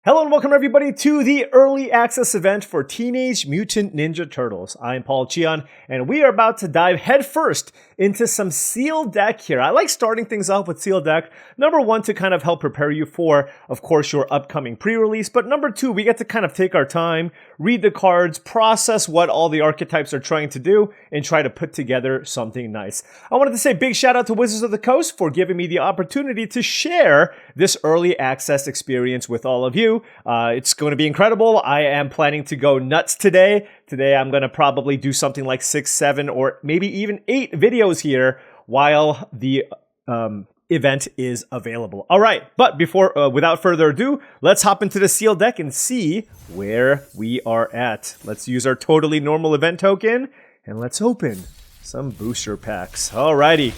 Hello and welcome everybody to the early access event for Teenage Mutant Ninja Turtles. I'm Paul Cheon, and we are about to dive headfirst into some sealed deck here. I like starting things off with sealed deck. Number one, to kind of help prepare you for, of course, your upcoming pre-release. But number two, we get to kind of take our time, read the cards, process what all the archetypes are trying to do, and try to put together something nice. I wanted to say big shout out to Wizards of the Coast for giving me the opportunity to share this early access experience with all of you. It's going to be incredible. I am planning to go nuts today. Today I'm going to probably do something like 6, 7, or maybe even 8 videos here while the event is available. All right, but without further ado, let's hop into the sealed deck and see where we are at. Let's use our totally normal event token and let's open some booster packs. Alrighty.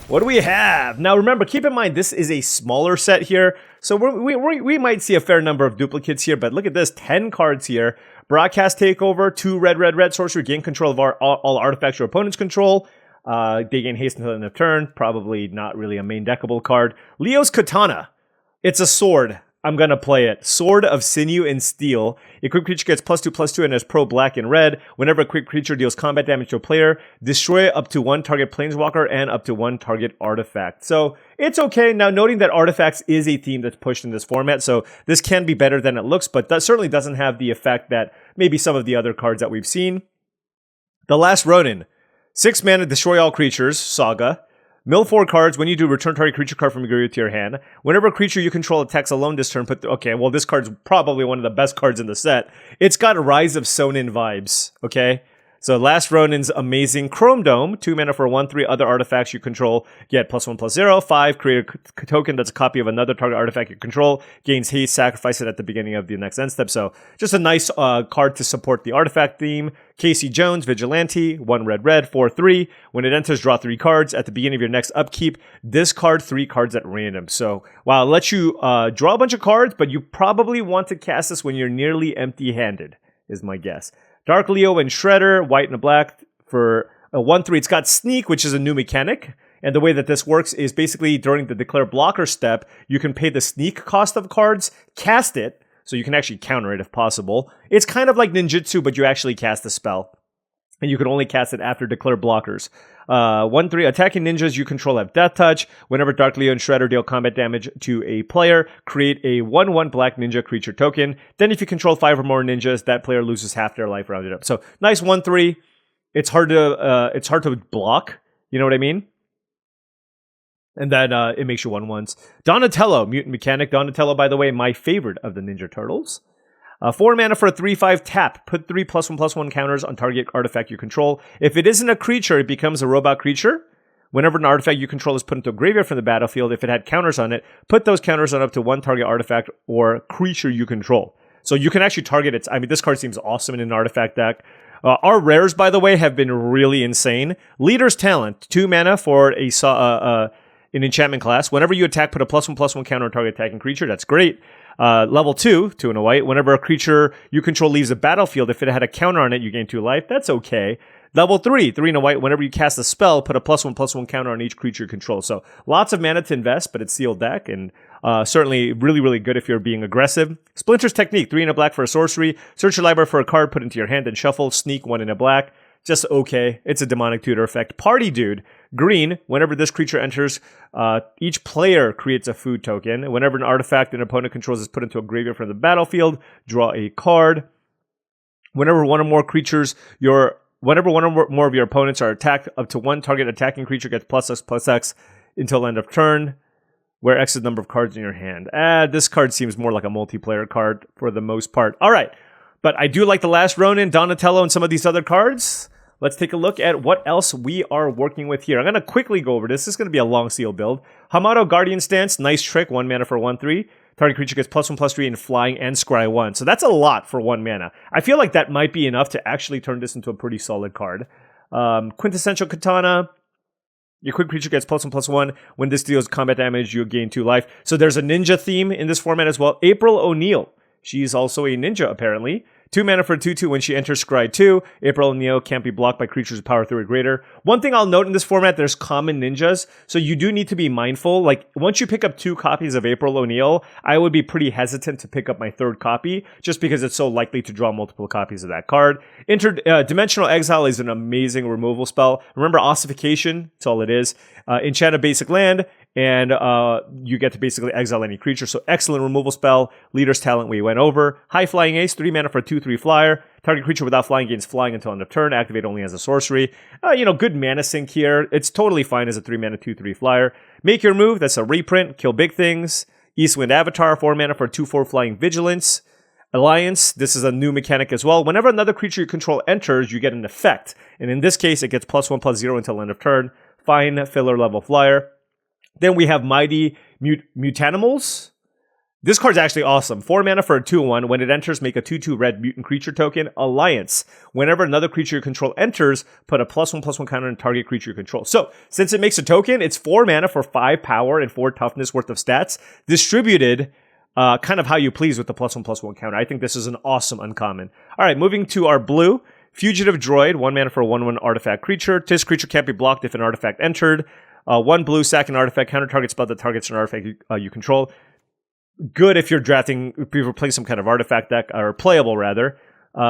What do we have? Now remember, keep in mind, this is a smaller set here, so we might see a fair number of duplicates here, but look at this, 10 cards here. Broadcast Takeover, 2 red sorcery, gain control of all artifacts your opponents control. They gain haste until the end of turn, probably not really a main deckable card. Leo's Katana, it's a sword. I'm going to play it. Sword of Sinew and Steel. Equipped creature gets +2/+2 and is pro black and red. Whenever a equipped creature deals combat damage to a player, destroy up to 1 target planeswalker and up to 1 target artifact. So it's okay. Now, noting that artifacts is a theme that's pushed in this format, so this can be better than it looks, but that certainly doesn't have the effect that maybe some of the other cards that we've seen. The Last Ronin. 6 mana, destroy all creatures, Saga. Mill 4 cards. When you do, return target creature card from your graveyard to your hand. Whenever a creature you control attacks alone this turn, this card's probably one of the best cards in the set. It's got Rise of Sonin vibes, okay? So Last Ronin's amazing. Chrome Dome, 2 mana for 1/3 other artifacts you control. Get +1/+0. 5, create a token that's a copy of another target artifact you control. Gains haste, sacrifice it at the beginning of the next end step. So just a nice card to support the artifact theme. Casey Jones, Vigilante, 1 red, 4/3. When it enters, draw 3 cards. At the beginning of your next upkeep, discard 3 cards at random. So while it lets you draw a bunch of cards, but you probably want to cast this when you're nearly empty-handed, is my guess. Dark Leo and Shredder, white and black for a 1/3. It's got Sneak, which is a new mechanic. And the way that this works is basically during the declare blocker step, you can pay the sneak cost of cards, cast it, so you can actually counter it if possible. It's kind of like ninjutsu, but you actually cast the spell. And you can only cast it after declare blockers. 1/3, attacking ninjas you control have Death Touch. Whenever Dark Leo and Shredder deal combat damage to a player, create a 1/1 black ninja creature token. Then if you control 5 or more ninjas, that player loses half their life rounded up. So nice 1/3. It's hard to block. You know what I mean? And then it makes you 1/1s. Donatello, mutant mechanic. Donatello, by the way, my favorite of the Ninja Turtles. 4 mana for a 3/5 tap. Put 3 +1/+1 counters on target artifact you control. If it isn't a creature, it becomes a robot creature. Whenever an artifact you control is put into a graveyard from the battlefield, if it had counters on it, put those counters on up to 1 target artifact or creature you control. So you can actually target it. I mean, this card seems awesome in an artifact deck. Our rares, by the way, have been really insane. Leader's Talent. 2 mana for an enchantment class. Whenever you attack, put a +1/+1 counter on target attacking creature. That's great. Level 2, 2 and a white. Whenever a creature you control leaves the battlefield, if it had a counter on it, you gain 2 life. That's okay. Level 3, 3 and a white. Whenever you cast a spell, put a +1/+1 counter on each creature you control. So lots of mana to invest, but it's sealed deck, and certainly really, really good if you're being aggressive. Splinter's Technique, 3 and a black for a sorcery. Search your library for a card, put it into your hand, and shuffle. Sneak, 1 and a black. Just okay. It's a demonic tutor effect. Party Dude, green. Whenever this creature enters, each player creates a food token. Whenever an artifact an opponent controls is put into a graveyard from the battlefield, draw a card. Whenever one or more of your opponents are attacked, up to 1 target attacking creature gets +X/+X until end of turn, where X is the number of cards in your hand. This card seems more like a multiplayer card for the most part. All right. But I do like the Last Ronin, Donatello, and some of these other cards. Let's take a look at what else we are working with here. I'm going to quickly go over this. This is going to be a long seal build. Hamato Guardian Stance, nice trick, 1 mana for 1/3. Target creature gets +1/+3 in flying and scry 1. So that's a lot for 1 mana. I feel like that might be enough to actually turn this into a pretty solid card. Quintessential Katana. Your quick creature gets +1/+1. When this deals combat damage, you gain 2 life. So there's a ninja theme in this format as well. April O'Neil. She's also a ninja, apparently. 2 mana for 2/2. When she enters, scry 2. April O'Neil can't be blocked by creatures with power 3 or greater. One thing I'll note in this format, there's common ninjas, so you do need to be mindful. Like, once you pick up 2 copies of April O'Neil, I would be pretty hesitant to pick up my 3rd copy, just because it's so likely to draw multiple copies of that card. Dimensional Exile is an amazing removal spell. Remember, Ossification, that's all it is. Enchant a basic land, and you get to basically exile any creature. So excellent removal spell. Leader's Talent we went over. High Flying Ace, 3 mana for a 2/3 flyer. Target creature without flying gains flying until end of turn. Activate only as a sorcery. Good mana sink here. It's totally fine as a 3 mana 2/3 flyer. Make Your Move, that's a reprint. Kill big things. Eastwind Avatar, 4 mana for a 2/4 flying vigilance. Alliance, this is a new mechanic as well. Whenever another creature you control enters, you get an effect. And in this case, it gets +1/+0 until end of turn. Fine filler level flyer. Then we have Mighty Mutanimals. This card's actually awesome. 4 mana for a 2/1. When it enters, make a 2/2 red mutant creature token. Alliance. Whenever another creature you control enters, put a +1/+1 counter on target creature you control. So, since it makes a token, it's 4 mana for 5 power and 4 toughness worth of stats, distributed kind of how you please with the +1/+1 counter. I think this is an awesome uncommon. All right, moving to our blue. Fugitive Droid, 1 mana for a 1/1 artifact creature. This creature can't be blocked if an artifact entered. 1 blue, sack an artifact, counter target spell that targets an artifact you control. Good if you're drafting, if you're playing some kind of artifact deck, or playable rather.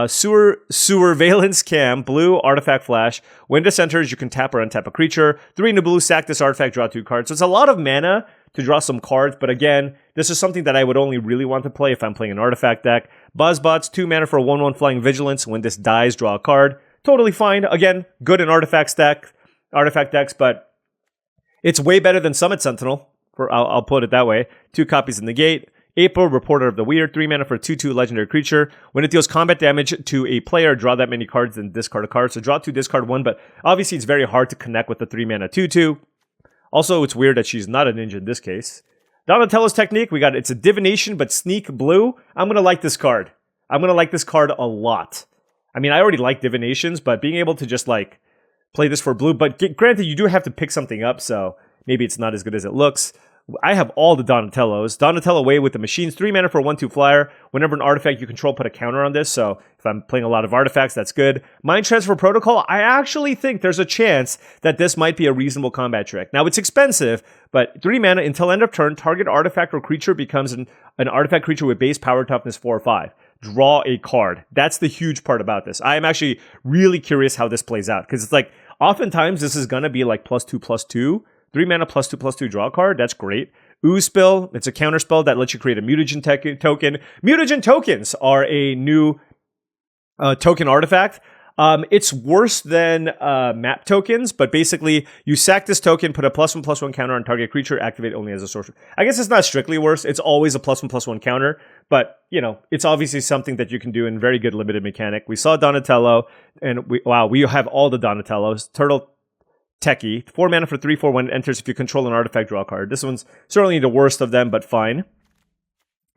Surveillance Cam, blue, artifact flash. When this enters, you can tap or untap a creature. 3 new blue, sack this artifact, draw 2 cards. So it's a lot of mana to draw some cards, but again, this is something that I would only really want to play if I'm playing an artifact deck. Buzzbots, 2 mana for a 1/1 flying vigilance. When this dies, draw a card. Totally fine. Again, good in artifact decks, but it's way better than Summit Sentinel. I'll put it that way. 2 copies in the gate. April, Reporter of the Weird, 3 mana for a 2/2 legendary creature. When it deals combat damage to a player, draw that many cards and discard a card. So draw 2, discard 1, but obviously it's very hard to connect with the 3 mana 2/2. Also, it's weird that she's not a ninja in this case. Donatello's Technique, it's a divination, but sneak blue. I'm going to like this card. I'm going to like this card a lot. I mean, I already like divinations, but being able to just play this for blue, but granted, you do have to pick something up, so maybe it's not as good as it looks. I have all the Donatellos. Donatello Way with the Machines, 3 mana for a 1/2 flyer. Whenever an artifact you control, put a counter on this. So if I'm playing a lot of artifacts, that's good. Mind Transfer Protocol, I actually think there's a chance that this might be a reasonable combat trick. Now, it's expensive, but 3 mana until end of turn, target artifact or creature becomes an artifact creature with base power toughness 4 or 5. Draw a card. That's the huge part about this. I am actually really curious how this plays out, because it's oftentimes this is going to be +2/+2. 3 mana +2/+2 draw a card. That's great. Ooze Spill. It's a counter spell that lets you create a mutagen token. Mutagen tokens are a new token artifact. It's worse than map tokens, but basically you sack this token, put a +1/+1 counter on target creature, activate only as a sorcerer. I guess it's not strictly worse. It's always a +1/+1 counter, but it's obviously something that you can do in very good limited mechanic. We saw Donatello, and we have all the Donatellos. Turtle Techie, 4 mana for 3/4 when it enters. If you control an artifact, draw a card. This one's certainly the worst of them, but fine.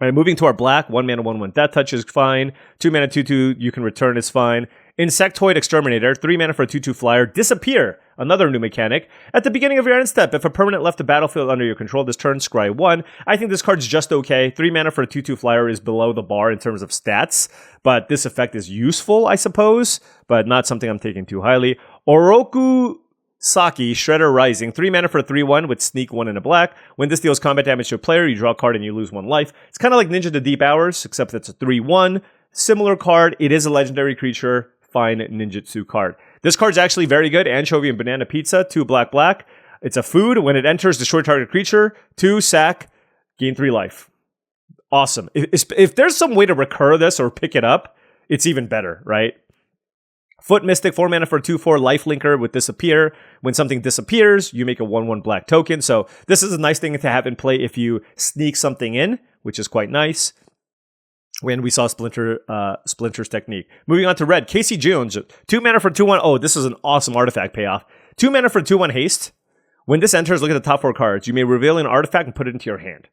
All right, moving to our black, 1 mana 1/1 Death Touch is fine. 2 mana 2/2 you can return is fine. Insectoid Exterminator, 3 mana for a 2/2 flyer. Disappear, another new mechanic. At the beginning of your end step, if a permanent left the battlefield under your control this turn, scry 1. I think this card's just okay. 3 mana for a 2/2 flyer is below the bar in terms of stats, but this effect is useful, I suppose, but not something I'm taking too highly. Oroku Saki, Shredder Rising, 3 mana for a 3/1 with Sneak 1 and a black. When this deals combat damage to a player, you draw a card and you lose 1 life. It's kind of like Ninja the Deep Hours, except it's a 3/1. Similar card. It is a legendary creature. Fine ninjutsu card. This card's actually very good. Anchovy and Banana Pizza, 2 black. It's a food. When it enters, destroy target creature. 2 sack, gain 3 life. Awesome. If there's some way to recur this or pick it up, it's even better, right? Foot Mystic, 4 mana for a 2/4 lifelinker with Disappear. When something disappears, you make a 1/1 black token. So this is a nice thing to have in play if you sneak something in, which is quite nice. When we saw Splinter's Technique. Moving on to red, Casey Jones, 2 mana for 2/1. Oh, this is an awesome artifact payoff. 2 mana for 2/1 haste. When this enters, look at the top 4 cards. You may reveal an artifact and put it into your hand.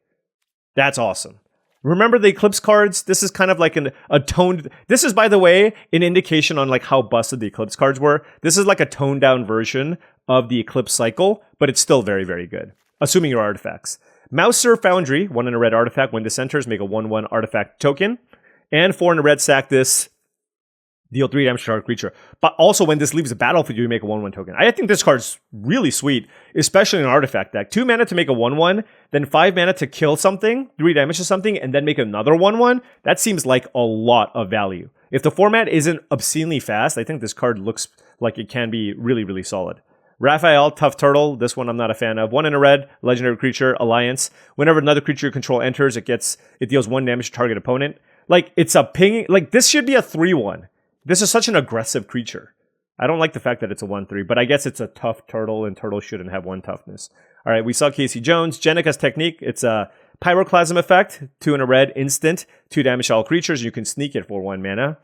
That's awesome. Remember the Eclipse cards? This is kind of like a toned... This is, by the way, an indication on how busted the Eclipse cards were. This is like a toned down version of the Eclipse cycle, but it's still very, very good. Assuming your artifacts. Mouser Foundry, 1 in a red artifact. When this enters, make a 1/1 artifact token. And 4 in a red, sack this. Deal 3 damage to target creature. But also when this leaves the battlefield, you make a 1/1 token. I think this card's really sweet, especially in an artifact deck. 2 mana to make a 1/1, then 5 mana to kill something, 3 damage to something, and then make another 1/1. That seems like a lot of value. If the format isn't obscenely fast, I think this card looks like it can be really, really solid. Raphael, Tough Turtle. This one I'm not a fan of. 1 in a red, legendary creature, Alliance. Whenever another creature you control enters, it deals 1 damage to target opponent. Like, it's a ping. Like, this should be a 3/1. This is such an aggressive creature. I don't like the fact that it's a 1/3, but I guess it's a tough turtle, and turtles shouldn't have 1 toughness. All right, we saw Casey Jones. Jenika's Technique. It's a Pyroclasm effect. 2 in a red, instant. 2 damage to all creatures. You can sneak it for 1 mana.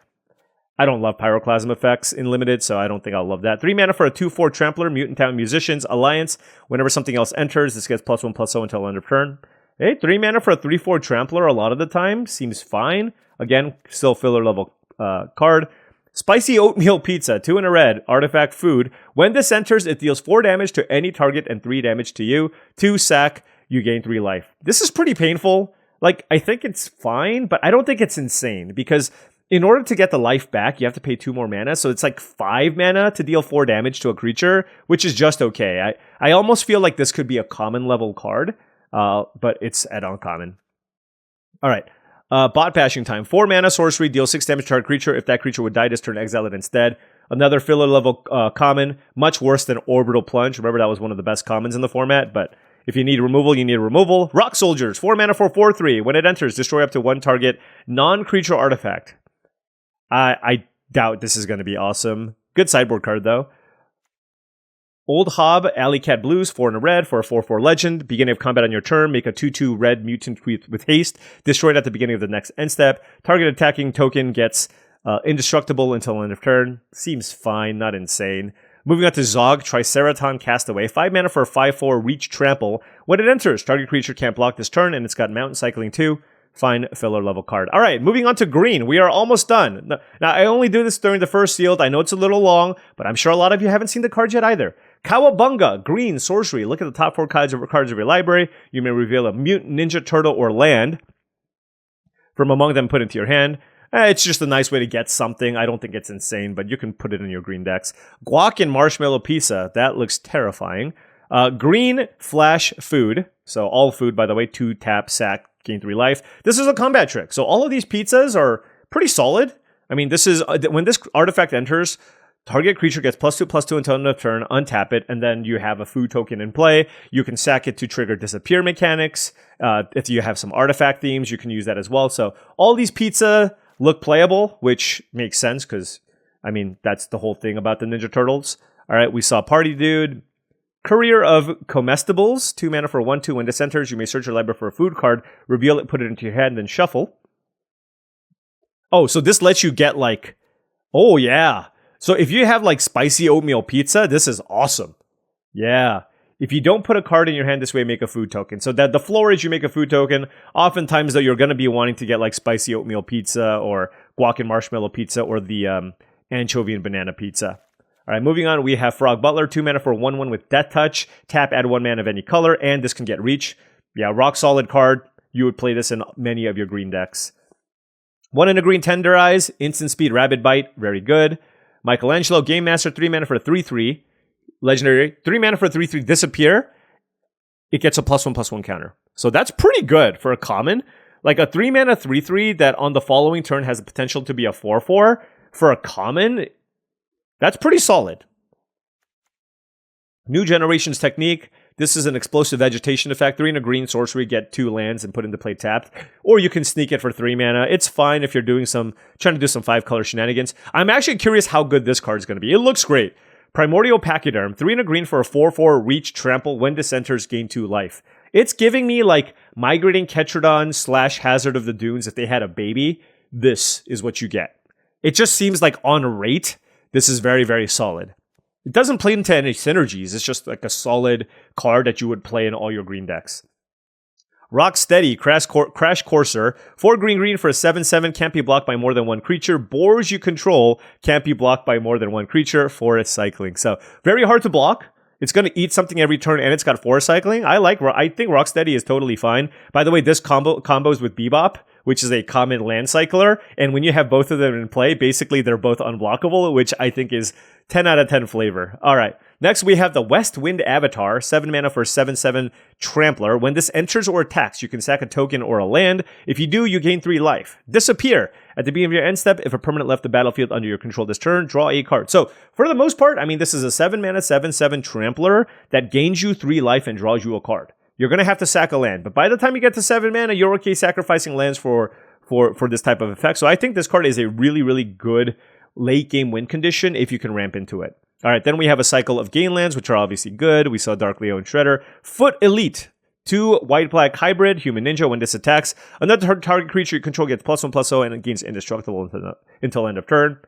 I don't love Pyroclasm effects in limited, so I don't think I'll love that. 3 mana for a 2/4 Trampler, Mutant Town Musicians, Alliance. Whenever something else enters, this gets +1/+0 until end of turn. Hey, 3 mana for a 3/4 Trampler a lot of the time. Seems fine. Again, still filler level card. Spicy Oatmeal Pizza, 2 in a red, artifact food. When this enters, it deals 4 damage to any target and 3 damage to you. 2 sack, you gain 3 life. This is pretty painful. Like, I think it's fine, but I don't think it's insane, because in order to get the life back, you have to pay 2 more mana, so it's like 5 mana to deal 4 damage to a creature, which is just okay. I almost feel like this could be a common level card, but it's at uncommon. All right. Bot bashing time. 4 mana sorcery, deal 6 damage to target creature. If that creature would die, just turn exile it instead. Another filler level common, much worse than Orbital Plunge. Remember, that was one of the best commons in the format, but if you need removal, you need removal. Rock Soldiers, 4 mana for 4/3. When it enters, destroy up to 1 target non-creature artifact. I doubt this is going to be awesome. Good sideboard card, though. Old Hob, Alley Cat Blues, 4 in a red for a 4/4 legend. Beginning of combat on your turn, make a 2/2 red mutant with haste. Destroy it at the beginning of the next end step. Target attacking token gets indestructible until end of turn. Seems fine, not insane. Moving on to Zog, Triceraton Castaway. 5 mana for a 5/4 Reach Trample. When it enters, target creature can't block this turn, and it's got Mountain Cycling too. Fine filler level card. All right, moving on to green. We are almost done. Now, I only do this during the first sealed. I know it's a little long, but I'm sure a lot of you haven't seen the cards yet either. Cowabunga, green, sorcery. Look at the top 4 cards of your library. You may reveal a mutant, ninja, turtle, or land from among them, put into your hand. It's just a nice way to get something. I don't think it's insane, but you can put it in your green decks. Guac and Marshmallow Pizza. That looks terrifying. Green, flash, food. So all food, by the way. 2 tap, sack, gain 3 life. This is a combat trick. So all of these pizzas are pretty solid. I mean, this is when this artifact enters, target creature gets +2/+2 until end of turn, untap it, and then you have a food token in play. You can sack it to trigger disappear mechanics. If you have some artifact themes, you can use that as well. So all these pizza look playable, which makes sense because, I mean, that's the whole thing about the Ninja Turtles. All right, we saw Party Dude. Courier of Comestibles, 2 mana for 1/2. When this enters, you may search your library for a food card, reveal it, put it into your hand, then shuffle. Oh, so this lets you get like, oh yeah. So if you have like spicy oatmeal pizza, this is awesome. Yeah. If you don't put a card in your hand this way, make a food token. So that the floor is you make a food token. Oftentimes, though, you're going to be wanting to get like spicy oatmeal pizza or guac and marshmallow pizza or the anchovy and banana pizza. All right, moving on, we have Frog Butler, 2 mana for 1/1 with Death Touch. Tap, add 1 mana of any color, and this can get reach. Yeah, rock solid card. You would play this in many of your green decks. 1 in a green, Tenderize, instant speed, Rabid Bite, very good. Michelangelo, Game Master, 3 mana for a 3/3. Legendary, 3 mana for a 3/3, Disappear. It gets a +1/+1 counter. So that's pretty good for a common. Like a 3 mana 3/3 that on the following turn has the potential to be a 4/4 for a common. That's pretty solid. New Generations Technique. This is an explosive vegetation effect. 3 in a green sorcery, get 2 lands and put into play tapped. Or you can sneak it for 3 mana. It's fine if you're trying to do some 5-color shenanigans. I'm actually curious how good this card is going to be. It looks great. Primordial Pachyderm. 3 in a green for a 4/4 reach trample. When this enters, gain 2 life. It's giving me like Migrating Ketrodon / Hazard of the Dunes. If they had a baby, this is what you get. It just seems like on rate, this is very, very solid. It doesn't play into any synergies. It's just like a solid card that you would play in all your green decks. Rocksteady, Crash Courser. 4 green for a 7/7. Can't be blocked by more than 1 creature. Boars you control can't be blocked by more than 1 creature. Forest Cycling. So very hard to block. It's going to eat something every turn, and it's got Forest Cycling. I think Rocksteady is totally fine. By the way, this combos with Bebop, which is a common land cycler. And when you have both of them in play, basically they're both unblockable, which I think is 10 out of 10 flavor. All right. Next, we have the West Wind Avatar, 7 mana for 7/7 Trampler. When this enters or attacks, you can sack a token or a land. If you do, you gain 3 life. Disappear. At the beginning of your end step, if a permanent left the battlefield under your control this turn, draw a card. So, for the most part, I mean, this is a 7 mana 7/7 Trampler that gains you 3 life and draws you a card. You're going to have to sack a land, but by the time you get to 7 mana, you're okay sacrificing lands for this type of effect. So I think this card is a really, really good late game win condition if you can ramp into it. All right, then we have a cycle of gain lands, which are obviously good. We saw Dark Leo and Shredder. Foot Elite, 2 white-black hybrid, human ninja. When this attacks, another target creature you control gets +1/+0 and it gains indestructible until end of turn.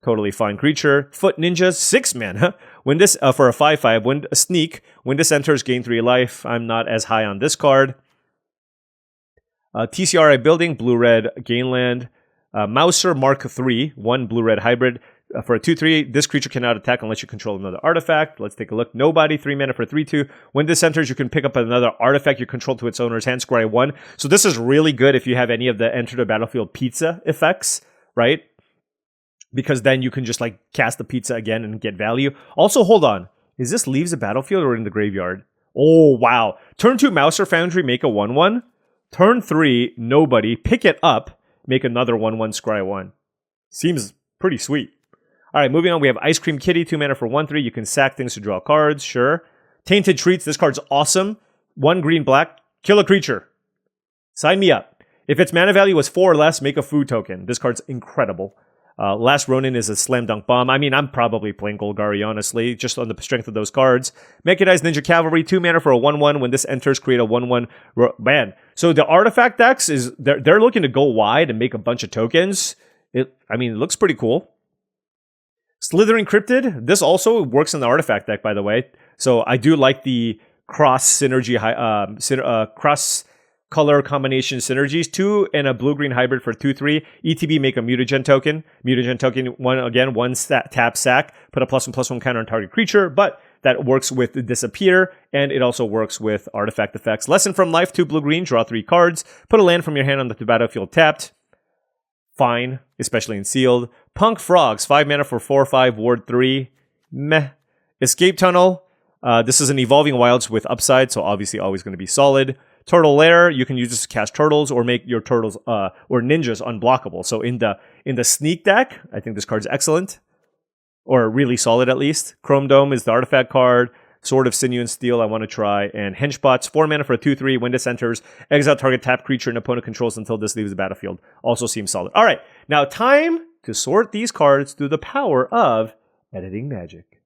Totally fine creature. Foot Ninja, 6 mana. When this, for a 5/5, when a sneak, when this enters, gain 3 life. I'm not as high on this card. TCRI Building, blue-red gain land. Mouser Mark III, 1 blue-red hybrid. For a 2/3, this creature cannot attack unless you control another artifact. Let's take a look. Nobody, 3 mana for 3/2. When this enters, you can pick up another artifact you control to its owner's hand, scry 1. So this is really good if you have any of the enter the battlefield pizza effects, right? Because then you can just like cast the pizza again and get value. Also, hold on. Is this leaves the battlefield or in the graveyard? Oh, wow. Turn 2, Mouser Foundry, make a 1/1. Turn 3, nobody. Pick it up, make another 1/1, scry 1. Seems pretty sweet. All right, moving on, we have Ice Cream Kitty, 2 mana for 1/3. You can sack things to draw cards, sure. Tainted Treats, this card's awesome. 1 green-black, kill a creature. Sign me up. If its mana value was 4 or less, make a food token. This card's incredible. Last Ronin is a slam dunk bomb. I mean, I'm probably playing Golgari, honestly, just on the strength of those cards. Mechanized Ninja Cavalry, 2 mana for a 1/1. When this enters, create a 1/1. Man, so the artifact decks, they're looking to go wide and make a bunch of tokens. It looks pretty cool. Slithering Cryptid, this also works in the artifact deck, by the way. So I do like the cross synergy, cross color combination synergies. 2 and a blue-green hybrid for 2/3. ETB, make a mutagen token. Mutagen token, one tap sack. Put a +1/+1 counter on target creature, but that works with Disappear, and it also works with artifact effects. Lesson from Life, 2 blue-green, draw 3 cards. Put a land from your hand on the battlefield tapped. Fine, especially in sealed. Punk Frogs, 5 mana for 4/5, ward 3. Meh. Escape Tunnel. This is an Evolving Wilds with upside, so obviously always going to be solid. Turtle Lair, you can use this to cast turtles or make your turtles or ninjas unblockable. So in the sneak deck, I think this card's excellent. Or really solid at least. Chrome Dome is the artifact card. Sword of Sinew and Steel, I want to try. And Henchbots, 4 mana for a 2/3. When this enters, exile target tap creature and opponent controls until this leaves the battlefield. Also seems solid. All right, now time to sort these cards through the power of editing magic.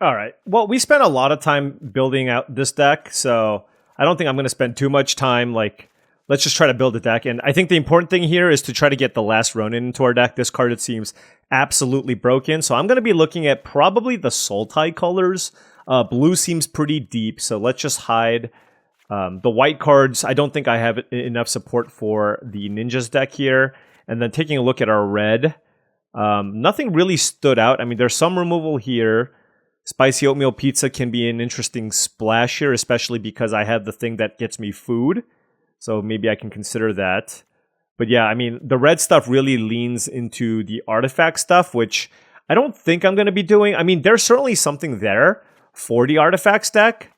All right, well, we spent a lot of time building out this deck, so I don't think I'm going to spend too much time. Let's just try to build a deck. And I think the important thing here is to try to get the last Ronin into our deck. This card, it seems absolutely broken. So I'm going to be looking at probably the Sultai colors. Blue seems pretty deep, so let's just hide the white cards. I don't think I have enough support for the Ninjas deck here. And then taking a look at our red, nothing really stood out. I mean, there's some removal here. Spicy Oatmeal Pizza can be an interesting splash here, especially because I have the thing that gets me food. So maybe I can consider that. But yeah, I mean, the red stuff really leans into the artifact stuff, which I don't think I'm going to be doing. I mean, there's certainly something there for the artifacts deck,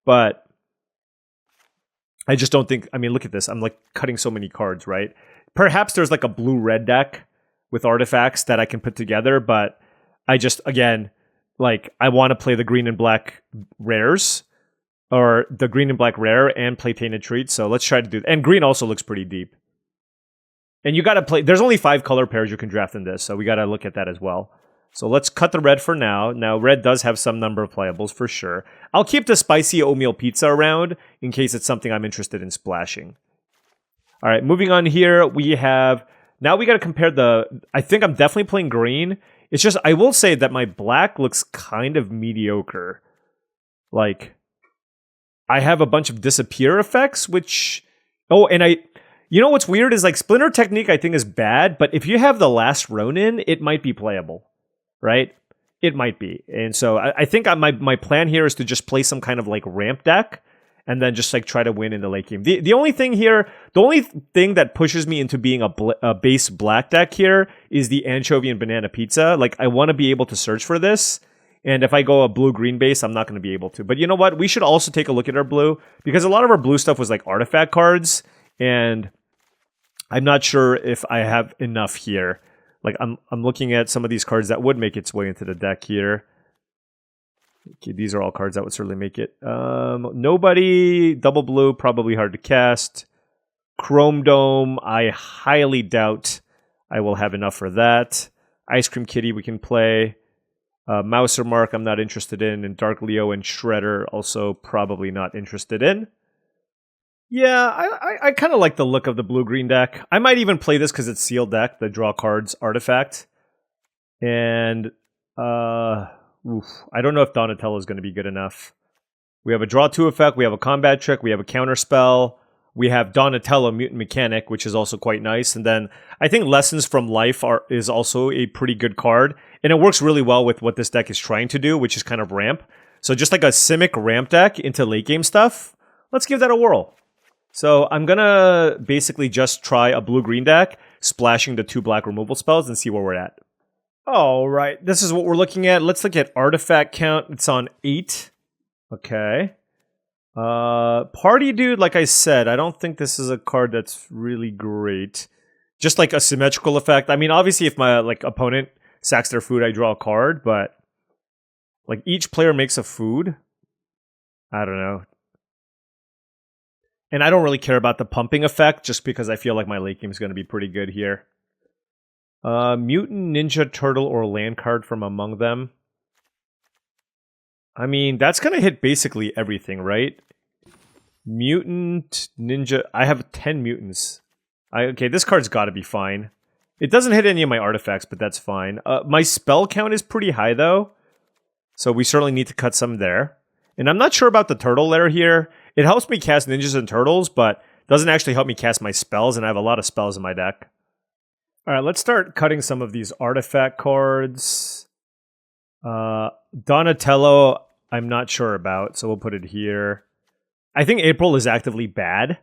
but I just don't think, I mean, look at this. I'm like cutting so many cards, right? Perhaps there's like a blue-red deck with artifacts that I can put together, but I just, again, like I want to play the green and black rares, or the green and black rare and play Tainted Treats. So let's try to do that. And green also looks pretty deep. And you got to play, there's only 5 color pairs you can draft in this, so we got to look at that as well. So let's cut the red for now. Now, red does have some number of playables for sure. I'll keep the Spicy Oatmeal Pizza around in case it's something I'm interested in splashing. All right, moving on here, we have, now we got to compare I think I'm definitely playing green. It's just, I will say that my black looks kind of mediocre. Like, I have a bunch of disappear effects, which, you know what's weird is like Splinter Technique I think is bad, but if you have the last Ronin, it might be playable. Right? It might be. And so I think my plan here is to just play some kind of like ramp deck and then just like try to win in the late game. The only thing here, the only thing that pushes me into being a base black deck here is the anchovy and banana pizza. Like, I want to be able to search for this. And if I go a blue-green base, I'm not going to be able to. But you know what? We should also take a look at our blue, because a lot of our blue stuff was like artifact cards, and I'm not sure if I have enough here. Like, I'm looking at some of these cards that would make its way into the deck here. Okay, these are all cards that would certainly make it. Nobody. Double blue, probably hard to cast. Chrome Dome, I highly doubt I will have enough for that. Ice Cream Kitty we can play. Mouser Mark I'm not interested in. And Dark Leo and Shredder also probably not interested in. Yeah, I kind of like the look of the blue-green deck. I might even play this because it's sealed deck, the draw cards artifact. And, I don't know if Donatello is going to be good enough. We have a draw 2 effect, we have a combat trick, we have a counter spell, we have Donatello Mutant Mechanic, which is also quite nice. And then I think Lessons from Life is also a pretty good card. And it works really well with what this deck is trying to do, which is kind of ramp. So just like a Simic ramp deck into late game stuff, let's give that a whirl. So I'm going to basically just try a blue-green deck, splashing the 2 black removal spells and see where we're at. All right, this is what we're looking at. Let's look at artifact count. It's on 8. Okay. Party Dude, like I said, I don't think this is a card that's really great. Just like a symmetrical effect. I mean, obviously if my opponent sacks their food, I draw a card, but like each player makes a food. I don't know. And I don't really care about the pumping effect just because I feel like my late game is going to be pretty good here. Mutant Ninja Turtle or land card from among them. I mean, that's going to hit basically everything, right? Mutant Ninja. I have 10 mutants. Okay, this card's got to be fine. It doesn't hit any of my artifacts, but that's fine. My spell count is pretty high, though. So we certainly need to cut some there. And I'm not sure about the turtle lair here. It helps me cast ninjas and turtles, but doesn't actually help me cast my spells, and I have a lot of spells in my deck. Alright, let's start cutting some of these artifact cards. Donatello, I'm not sure about, so we'll put it here. I think April is actively bad.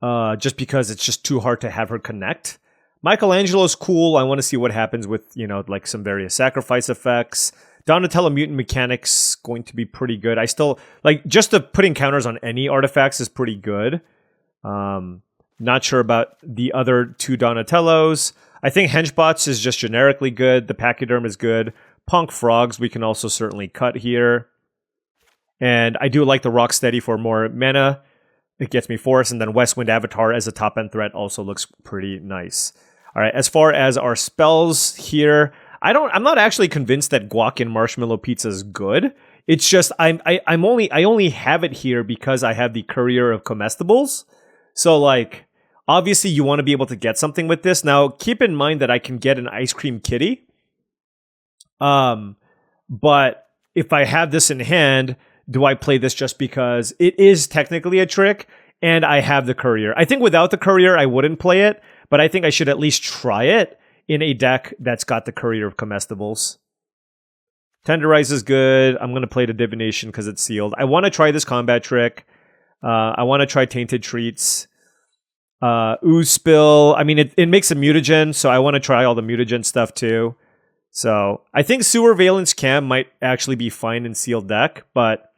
Just because it's just too hard to have her connect. Michelangelo's cool. I want to see what happens with, like some various sacrifice effects. Donatello Mutant Mechanics going to be pretty good. I still, just putting counters on any artifacts is pretty good. Not sure about the other 2 Donatellos. I think Henchbots is just generically good. The Pachyderm is good. Punk Frogs we can also certainly cut here. And I do like the Rocksteady for more mana. It gets me Force. And then Westwind Avatar as a top-end threat also looks pretty nice. All right, as far as our spells here, I'm not actually convinced that Guac and Marshmallow Pizza is good. It's just I only have it here because I have the Courier of Comestibles. So obviously you want to be able to get something with this. Now keep in mind that I can get an Ice Cream Kitty. But if I have this in hand, do I play this just because it is technically a trick and I have the Courier? I think without the Courier I wouldn't play it, but I think I should at least try it in a deck that's got the Courier of Comestibles. Tenderize is good. I'm going to play the Divination because it's sealed. I want to try this combat trick. I want to try Tainted Treats. Ooze Spill. I mean, it makes a mutagen, so I want to try all the mutagen stuff too. So I think Sewer Valence Cam might actually be fine in sealed deck, but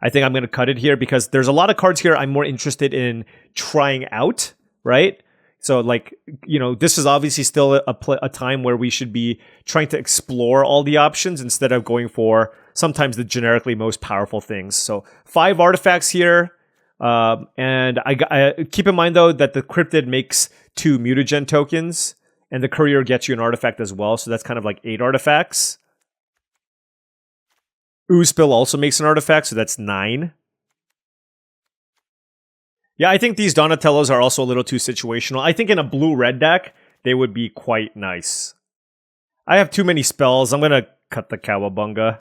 I think I'm going to cut it here because there's a lot of cards here I'm more interested in trying out, right? So, this is obviously still a time where we should be trying to explore all the options instead of going for sometimes the generically most powerful things. So, 5 artifacts here. And I keep in mind, though, that the Cryptid makes 2 mutagen tokens, and the Courier gets you an artifact as well. So, that's kind of 8 artifacts. Ooze Spill also makes an artifact, so that's 9. Yeah, I think these Donatellos are also a little too situational. I think in a blue-red deck, they would be quite nice. I have too many spells. I'm going to cut the Cowabunga.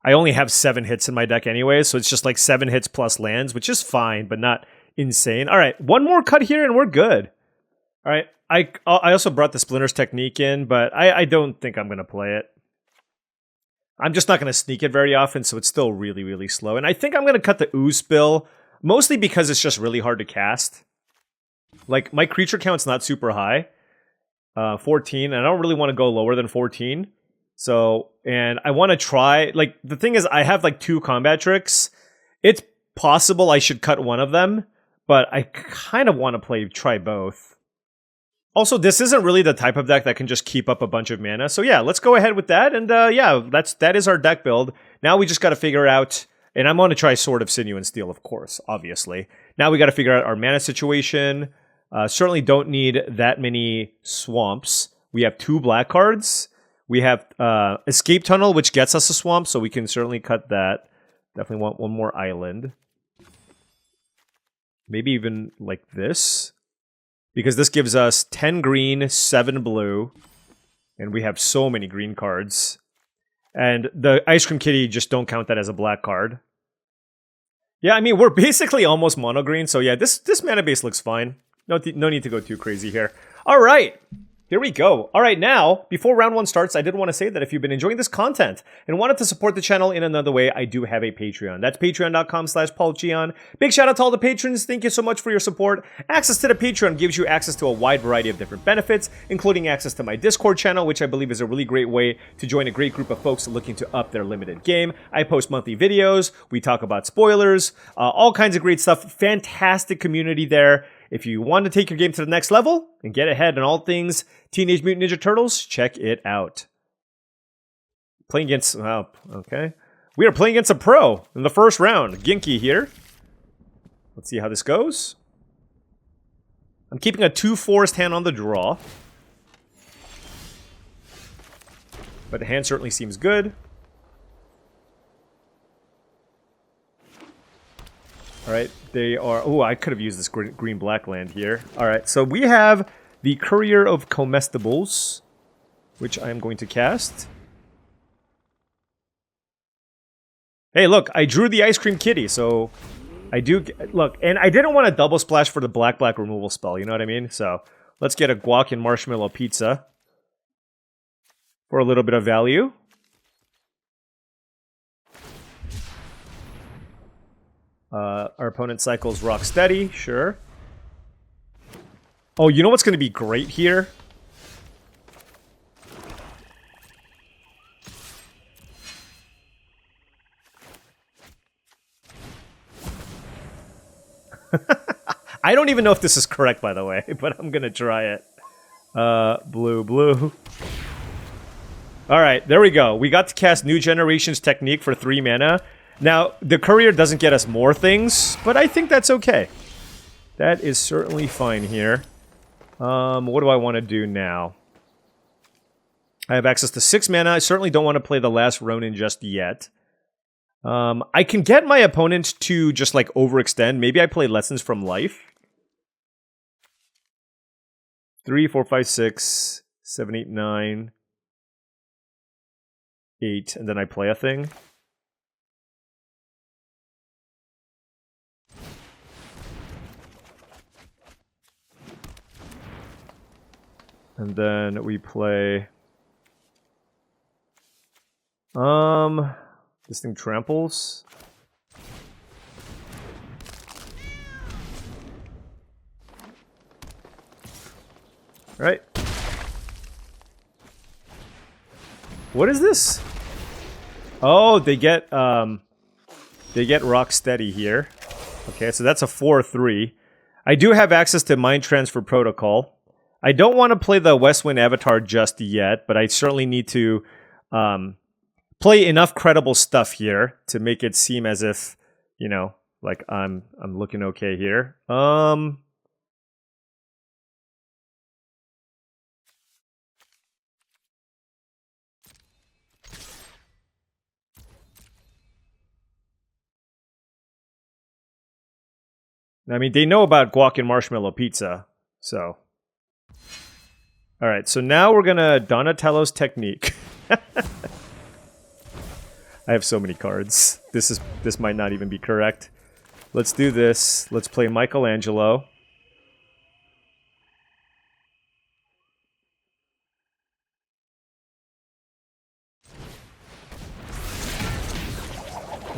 I only have 7 hits in my deck anyway, so it's just 7 hits plus lands, which is fine, but not insane. All right, one more cut here and we're good. All right, I also brought the Splinters technique in, but I don't think I'm going to play it. I'm just not going to sneak it very often, so it's still really, really slow. And I think I'm going to cut the ooze spill, mostly because it's just really hard to cast. Like, my creature count's not super high. 14, and I don't really want to go lower than 14. So, and I want to try, like, the thing is, I have, like, 2 combat tricks. It's possible I should cut one of them, but I kind of want to try both. Also, this isn't really the type of deck that can just keep up a bunch of mana. So yeah, let's go ahead with that. And yeah, that is our deck build. Now we just got to figure out, and I'm going to try Sword of Sinew and Steel, of course, obviously. Now we got to figure out our mana situation. Certainly don't need that many swamps. We have 2 black cards. We have Escape Tunnel, which gets us a swamp, so we can certainly cut that. Definitely want one more island. Maybe even like this. Because this gives us 10 green, 7 blue. And we have so many green cards. And the Ice Cream Kitty, just don't count that as a black card. Yeah, I mean, we're basically almost mono green. So yeah, this mana base looks fine. No need to go too crazy here. All right. Here we go. All right, now, before round 1 starts, I did want to say that if you've been enjoying this content and wanted to support the channel in another way, I do have a Patreon. That's patreon.com/paulcheon. Big shout out to all the patrons. Thank you so much for your support. Access to the Patreon gives you access to a wide variety of different benefits, including access to my Discord channel, which I believe is a really great way to join a great group of folks looking to up their limited game. I post monthly videos. We talk about spoilers, all kinds of great stuff. Fantastic community there. If you want to take your game to the next level and get ahead in all things Teenage Mutant Ninja Turtles, check it out. Playing against... Oh, okay. We are playing against a pro in the first round. Ginky here. Let's see how this goes. I'm keeping a 2 forest hand on the draw. But the hand certainly seems good. Alright, they are... Oh, I could have used this green-black land here. Alright, so we have the Courier of Comestibles, which I am going to cast. Hey, look, I drew the Ice Cream Kitty, so I do... Look, and I didn't want to double splash for the black-black removal spell, you know what I mean? So, let's get a guac and marshmallow pizza for a little bit of value. Our opponent cycles Rock Steady, sure. Oh, you know what's going to be great here? I don't even know if this is correct, by the way, but I'm going to try it. Blue, blue. Alright, there we go. We got to cast New Generation's Technique for 3 mana. Now, the Courier doesn't get us more things, but I think that's okay. That is certainly fine here. What do I want to do now? I have access to 6 mana. I certainly don't want to play the last Ronin just yet. I can get my opponent to just, like, overextend. Maybe I play Lessons from Life. 3, 4, 5, 6, 7, 8, 9, 8, and then I play a thing. And then we play... This thing tramples. Right. What is this? Oh, they get Rock Steady here. Okay, so that's a 4/3. I do have access to Mind Transfer Protocol. I don't want to play the Westwind Avatar just yet, but I certainly need to play enough credible stuff here to make it seem as if, you know, like I'm looking okay here. I mean, they know about guac and marshmallow pizza, so... Alright, so now we're gonna Donatello's Technique. I have so many cards. This might not even be correct. Let's do this. Let's play Michelangelo.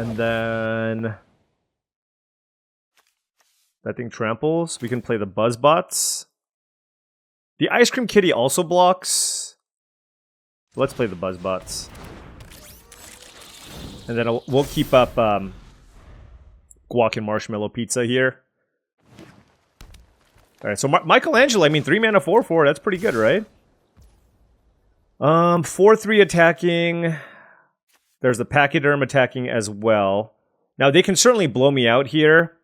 And then that thing tramples. We can play the Buzzbots. The Ice Cream Kitty also blocks. Let's play the Buzzbots. And then we'll keep up Guac and Marshmallow Pizza here. Alright, so Michelangelo, I mean, 3 mana 4/4, that's pretty good, right? 4/3 attacking. There's the Pachyderm attacking as well. Now, they can certainly blow me out here.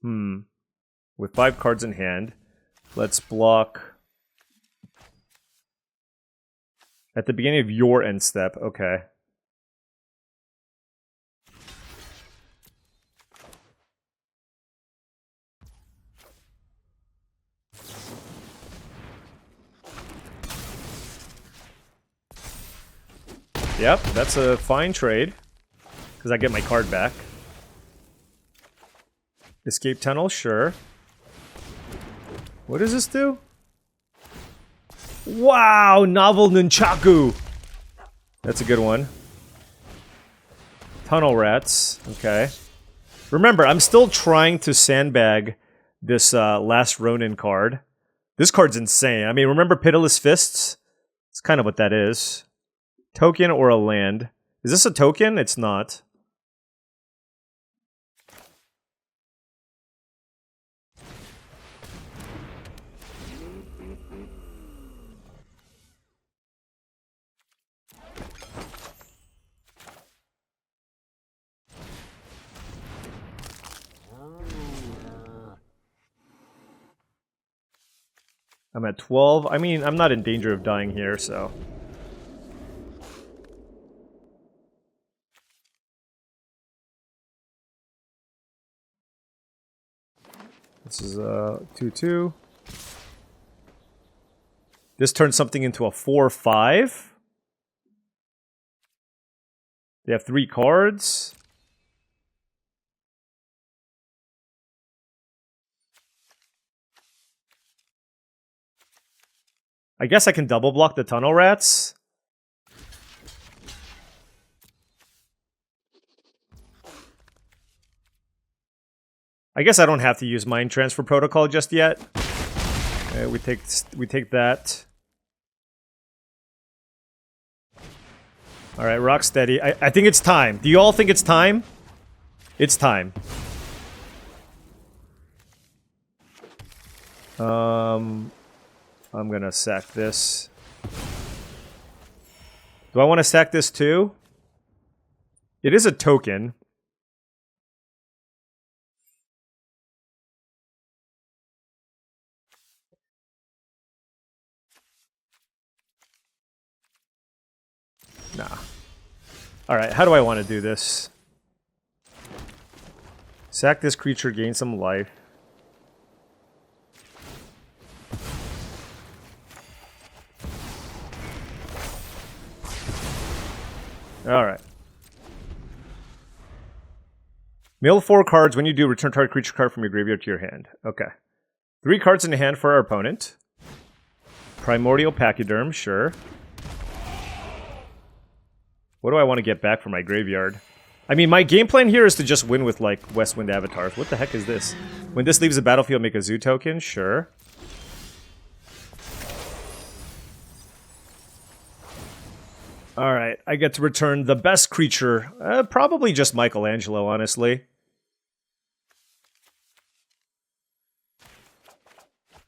With 5 cards in hand, let's block at the beginning of your end step. Okay. Yep, that's a fine trade, because I get my card back. Escape Tunnel, sure. What does this do? Wow, Novel Nunchaku! That's a good one. Tunnel Rats, okay. Remember, I'm still trying to sandbag this Last Ronin card. This card's insane. I mean, remember Pitiless Fists? It's kind of what that is. Token or a land. Is this a token? It's not. I'm at 12. I mean, I'm not in danger of dying here, so... This is a 2/2. This turns something into a 4/5. They have 3 cards. I guess I can double block the Tunnel Rats. I guess I don't have to use Mind Transfer Protocol just yet. Okay, we take that. All right, Rocksteady. I think it's time. Do you all think it's time? It's time. I'm gonna sack this. Do I want to sack this too? It is a token. Nah. Alright, how do I want to do this? Sack this creature, gain some life. Alright. Mill 4 cards. When you do, return target creature card from your graveyard to your hand. Okay. 3 cards in the hand for our opponent. Primordial Pachyderm, sure. What do I want to get back from my graveyard? I mean, my game plan here is to just win with, like, Westwind Avatars. What the heck is this? When this leaves the battlefield, make a zoo token? Sure. Alright, I get to return the best creature. Probably just Michelangelo, honestly.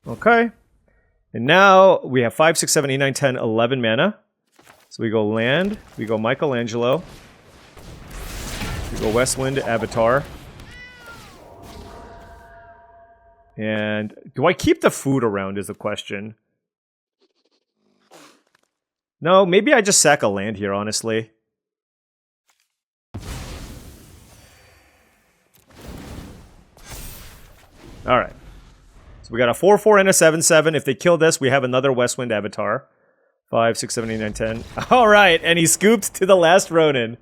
Okay. And now we have 5, 6, 7, 8, 9, 10, 11 mana. So we go land, we go Michelangelo, we go Westwind Avatar. And do I keep the food around is the question. No, maybe I just sack a land here, honestly. Alright. So we got a 4/4 and a 7/7. If they kill this, we have another Westwind Avatar. 5, 6, 7, 8, 9, 10. Alright, and he scooped to the Last Ronin.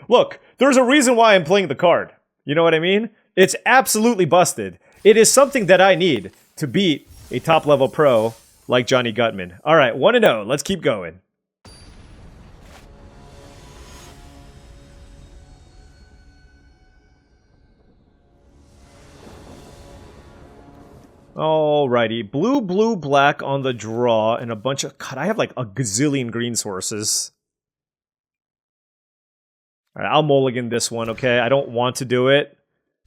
Look, there's a reason why I'm playing the card. You know what I mean? It's absolutely busted. It is something that I need to beat a top-level pro like Johnny Gutman. All right, 1-0. Let's keep going. Alrighty, blue, blue, black on the draw, and a bunch of... God, I have like a gazillion green sources. Alright, I'll mulligan this one, okay? I don't want to do it,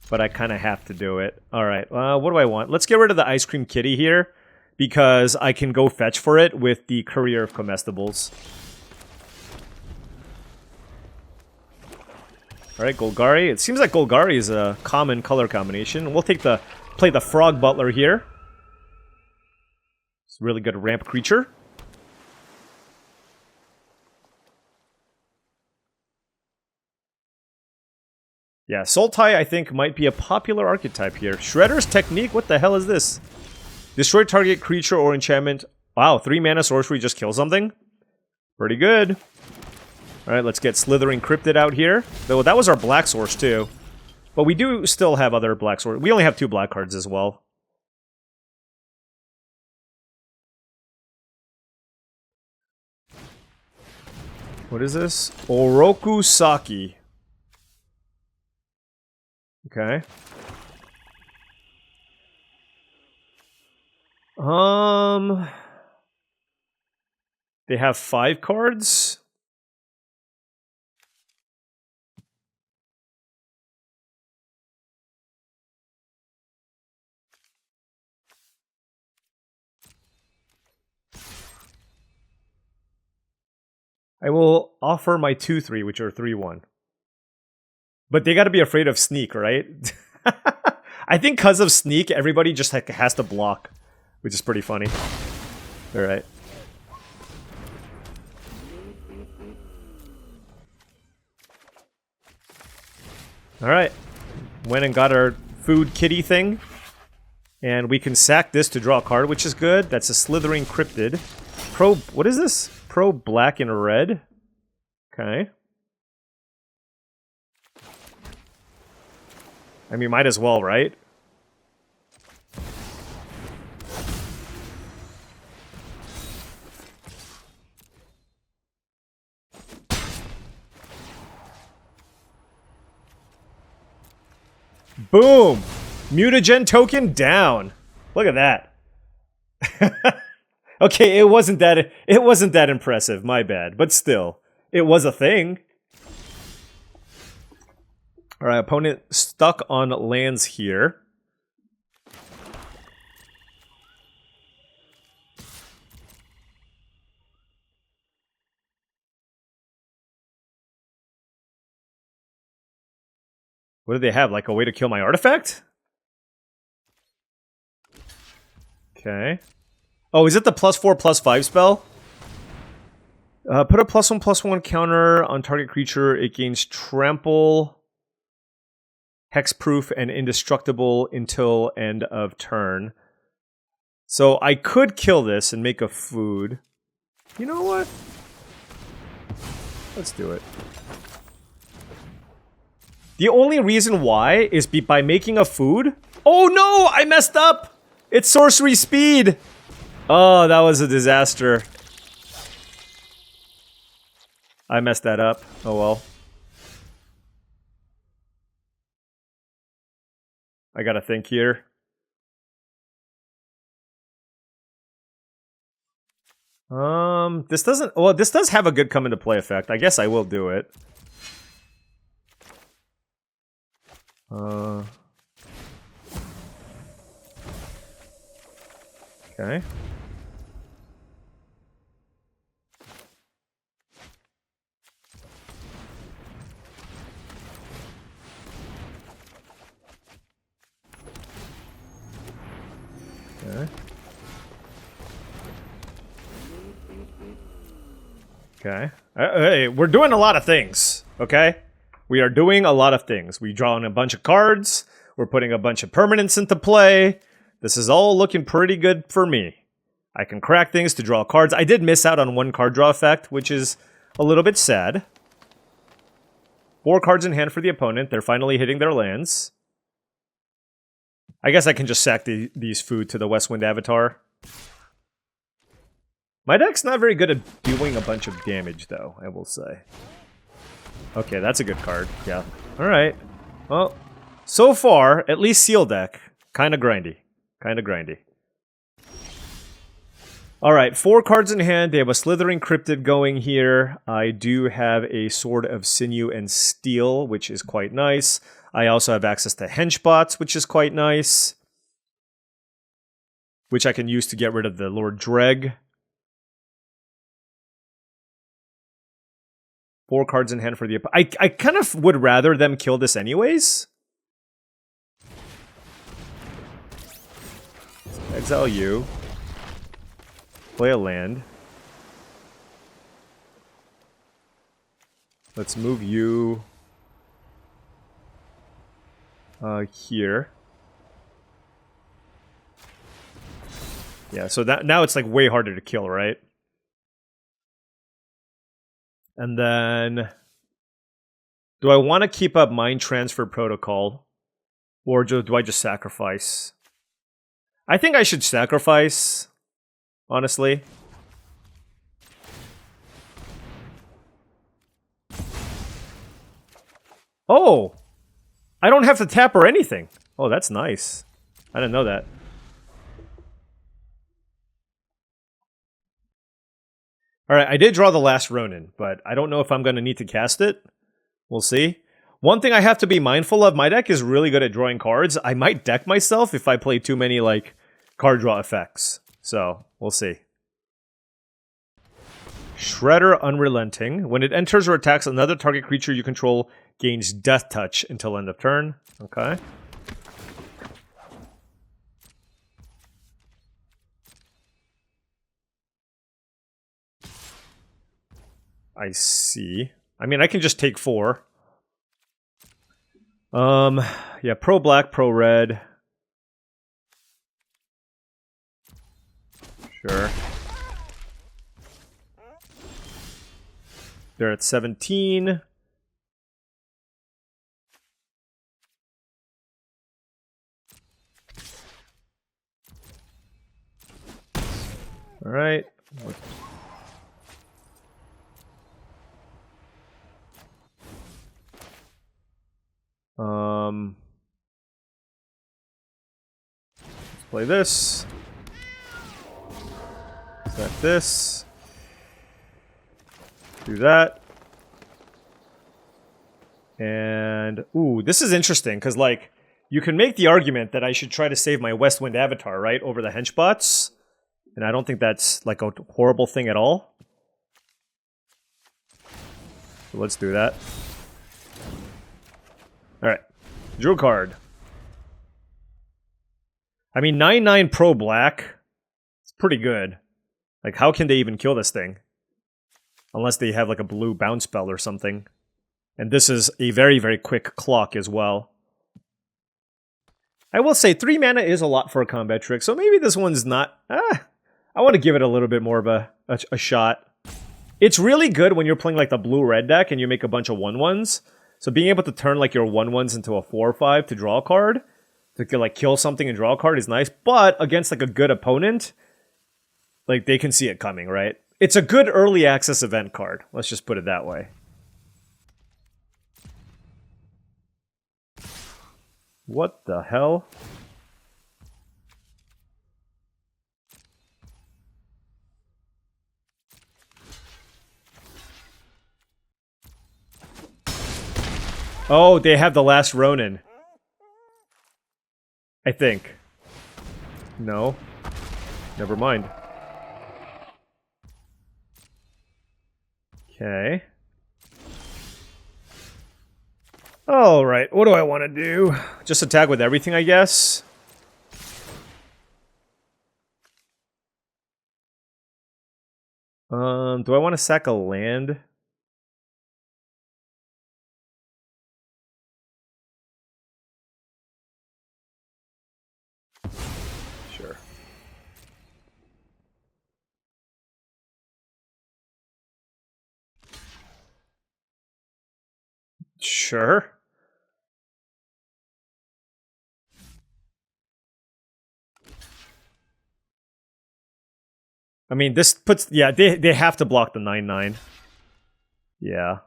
but I kind of have to do it. Alright, what do I want? Let's get rid of the Ice Cream Kitty here, because I can go fetch for it with the Courier of Comestibles. Alright, Golgari. It seems like Golgari is a common color combination. We'll take play the Frog Butler here. It's a really good ramp creature. Yeah, Sultai, I think, might be a popular archetype here. Shredder's Technique? What the hell is this? Destroy target creature or enchantment. Wow, 3 mana sorcery just kill something? Pretty good. Alright, let's get Slithering Cryptid out here. Though that was our black source, too. But we do still have other black sources. We only have 2 black cards as well. What is this? Oroku Saki. Okay. They have 5 cards? I will offer my 2-3, which are 3-1. But they gotta be afraid of Sneak, right? I think because of Sneak, everybody just has to block, which is pretty funny. Alright. Alright. Went and got our food kitty thing. And we can sack this to draw a card, which is good. That's a Slithering Cryptid. What is this? Pro black and red. Okay. I mean, might as well, right? Boom! Mutagen token down. Look at that. Okay, it wasn't that impressive, my bad. But still, it was a thing. Alright, opponent stuck on lands here. What do they have? Like a way to kill my artifact? Okay. Oh, is it the +4/+5 spell? Put a +1/+1 counter on target creature. It gains trample, hexproof, and indestructible until end of turn. So I could kill this and make a food. You know what? Let's do it. The only reason why is by making a food. Oh no! I messed up! It's sorcery speed! Oh, that was a disaster. I messed that up. Oh well. I gotta think here. This doesn't... Well, this does have a good come into play effect. I guess I will do it. Okay. Okay. Hey, we're doing a lot of things, okay? We are doing a lot of things. We draw in a bunch of cards. We're putting a bunch of permanents into play. This is all looking pretty good for me. I can crack things to draw cards. I did miss out on 1 card draw effect, which is a little bit sad. 4 cards in hand for the opponent. They're finally hitting their lands. I guess I can just sack these food to the Westwind Avatar. My deck's not very good at doing a bunch of damage, though, I will say. Okay, that's a good card. Yeah. Alright. Well, so far, at least Seal deck, kind of grindy. Kind of grindy. Alright, 4 cards in hand. They have a Slithering Cryptid going here. I do have a Sword of Sinew and Steel, which is quite nice. I also have access to Henchbots, which is quite nice. Which I can use to get rid of the Lord Dreg. 4 cards in hand for the... I kind of would rather them kill this anyways. Exile you. Play a land. Let's move you... here. Yeah, so that now it's like way harder to kill, right? And then... do I want to keep up Mind Transfer Protocol? Or do I just sacrifice? I think I should sacrifice, honestly. Oh! I don't have to tap or anything. Oh, that's nice. I didn't know that. Alright, I did draw the last Ronin, but I don't know if I'm going to need to cast it. We'll see. One thing I have to be mindful of, my deck is really good at drawing cards. I might deck myself if I play too many, like, card draw effects. So, we'll see. Shredder Unrelenting. When it enters or attacks another target creature you control, gains Death Touch until end of turn. Okay. I see. I mean, I can just take 4. Yeah, pro black, pro red. Sure. They're at 17. All right. Let's play this. Set this. Do that. And, ooh, this is interesting, because, like, you can make the argument that I should try to save my Westwind Avatar, right, over the Henchbots. And I don't think that's, like, a horrible thing at all. So let's do that. Alright. Drew a card. I mean, 9/9 Pro Black. It's pretty good. Like, how can they even kill this thing? Unless they have, like, a blue bounce spell or something. And this is a very, very quick clock as well. I will say, 3 mana is a lot for a combat trick, so maybe this one's not... I want to give it a little bit more of a shot. It's really good when you're playing, like, the blue-red deck and you make a bunch of 1/1s. So being able to turn, like, your 1/1s into a 4/5 to draw a card, to, like, kill something and draw a card is nice. But against, like, a good opponent, like, they can see it coming, right? It's a good early access event card. Let's just put it that way. What the hell? Oh, they have the last Ronin. I think. No. Never mind. Okay. Alright, what do I want to do? Just attack with everything, I guess? Do I want to sack a land? Sure. Sure. I mean, this puts... Yeah, they have to block the 9/9. Yeah.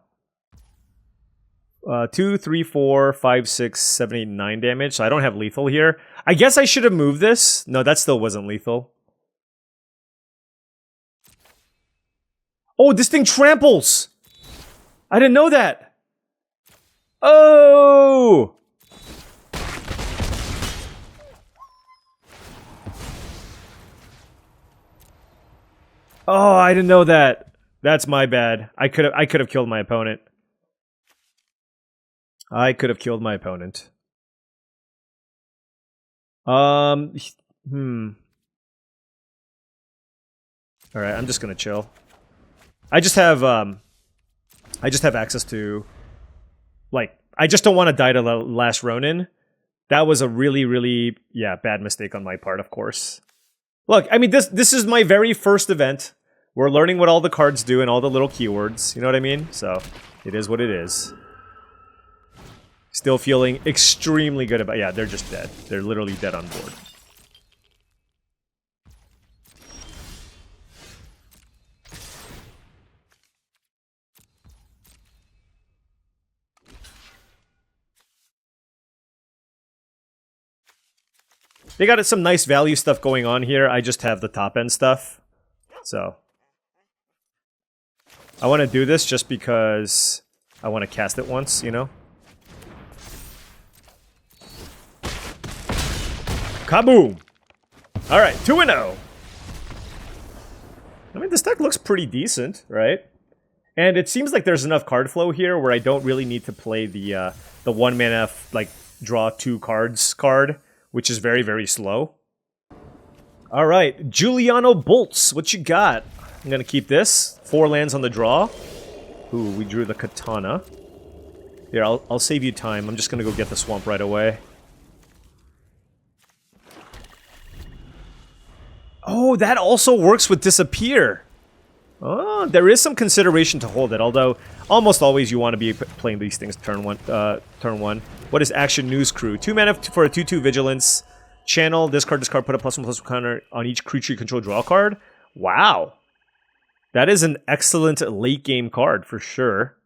2, 3, 4, 5, 6, 7, 8, 9 damage. So I don't have lethal here. I guess I should have moved this. No, that still wasn't lethal. Oh, this thing tramples! I didn't know that! Oh! Oh, I didn't know that. That's my bad. I could have killed my opponent. I could have killed my opponent. Alright, I'm just gonna chill. I just have access to... Like, I just don't want to die to the last Ronin. That was a really, really, yeah, bad mistake on my part, of course. Look, I mean, this is my very first event. We're learning what all the cards do and all the little keywords. You know what I mean? So, it is what it is. Still feeling extremely good about... Yeah, they're just dead. They're literally dead on board. They got some nice value stuff going on here. I just have the top end stuff. So. I want to do this just because I want to cast it once, you know? Kaboom! Alright, 2-0. I mean, this deck looks pretty decent, right? And it seems like there's enough card flow here where I don't really need to play the 1 mana, like, draw 2 cards card, which is very, very slow. Alright, Giuliano Bolts, what you got? I'm gonna keep this. 4 lands on the draw. Ooh, we drew the Katana. Here, I'll save you time. I'm just gonna go get the swamp right away. Oh, that also works with Disappear. Oh, there is some consideration to hold it, although almost always you want to be playing these things turn one. What is Action News Crew? 2 mana for a 2/2 Vigilance. Channel, discard, put a +1/+1 counter on each creature you control draw card. Wow. That is an excellent late game card for sure.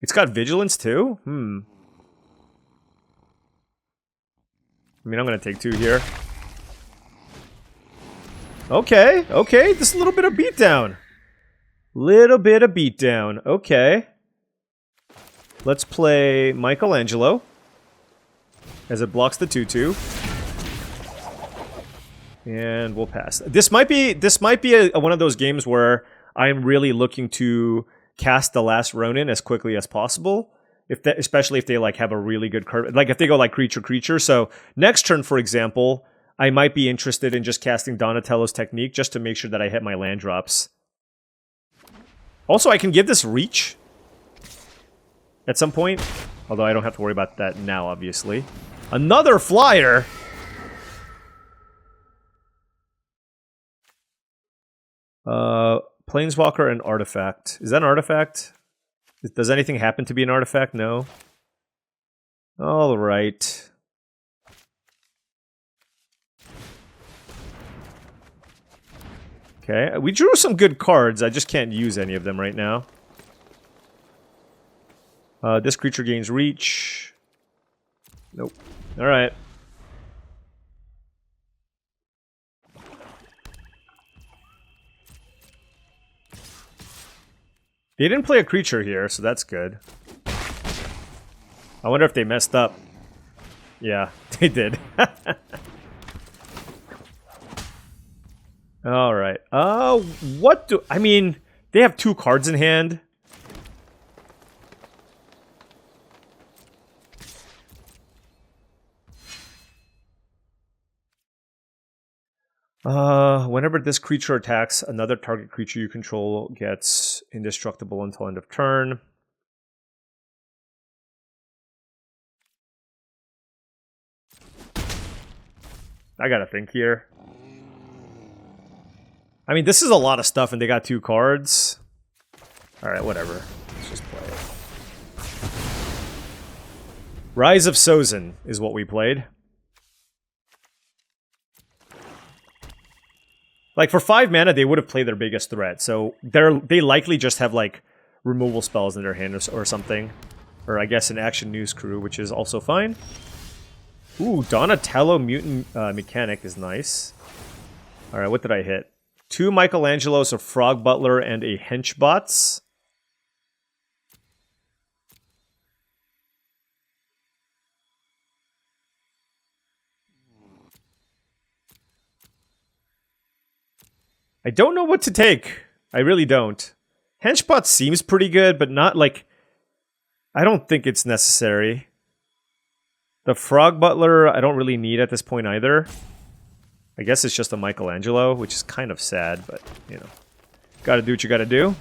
It's got Vigilance too? I mean, I'm going to take 2 here. Okay, okay, just a little bit of beatdown. Little bit of beatdown, okay. Let's play Michelangelo, as it blocks the 2/2. And we'll pass. This might be one of those games where I'm really looking to cast the last Ronin as quickly as possible. Especially if they like have a really good card, like if they go like creature. So next turn, for example, I might be interested in just casting Donatello's Technique just to make sure that I hit my land drops. Also, I can give this reach at some point, although I don't have to worry about that now, obviously. Another flyer! Planeswalker and Artifact. Is that an artifact? Does anything happen to be an artifact? No. Alright. Okay, we drew some good cards. I just can't use any of them right now. This creature gains reach. Nope. Alright. They didn't play a creature here, so that's good. I wonder if they messed up. Yeah, they did. Alright. What do... I mean, they have 2 cards in hand. Whenever this creature attacks, another target creature you control gets indestructible until end of turn. I gotta think here. I mean, this is a lot of stuff and they got 2 cards. Alright, whatever. Let's just play it. Rise of Sozin is what we played. Like, for 5 mana, they would have played their biggest threat. So they likely just have, like, removal spells in their hand or something. Or, I guess, an Action News Crew, which is also fine. Ooh, Donatello Mutant Mechanic is nice. Alright, what did I hit? 2 Michelangelos, a Frog Butler, and a Henchbots. I don't know what to take. I really don't. Henchbot seems pretty good, but not like... I don't think it's necessary. The Frog Butler, I don't really need at this point either. I guess it's just a Michelangelo, which is kind of sad, but, you know. Gotta do what you gotta do.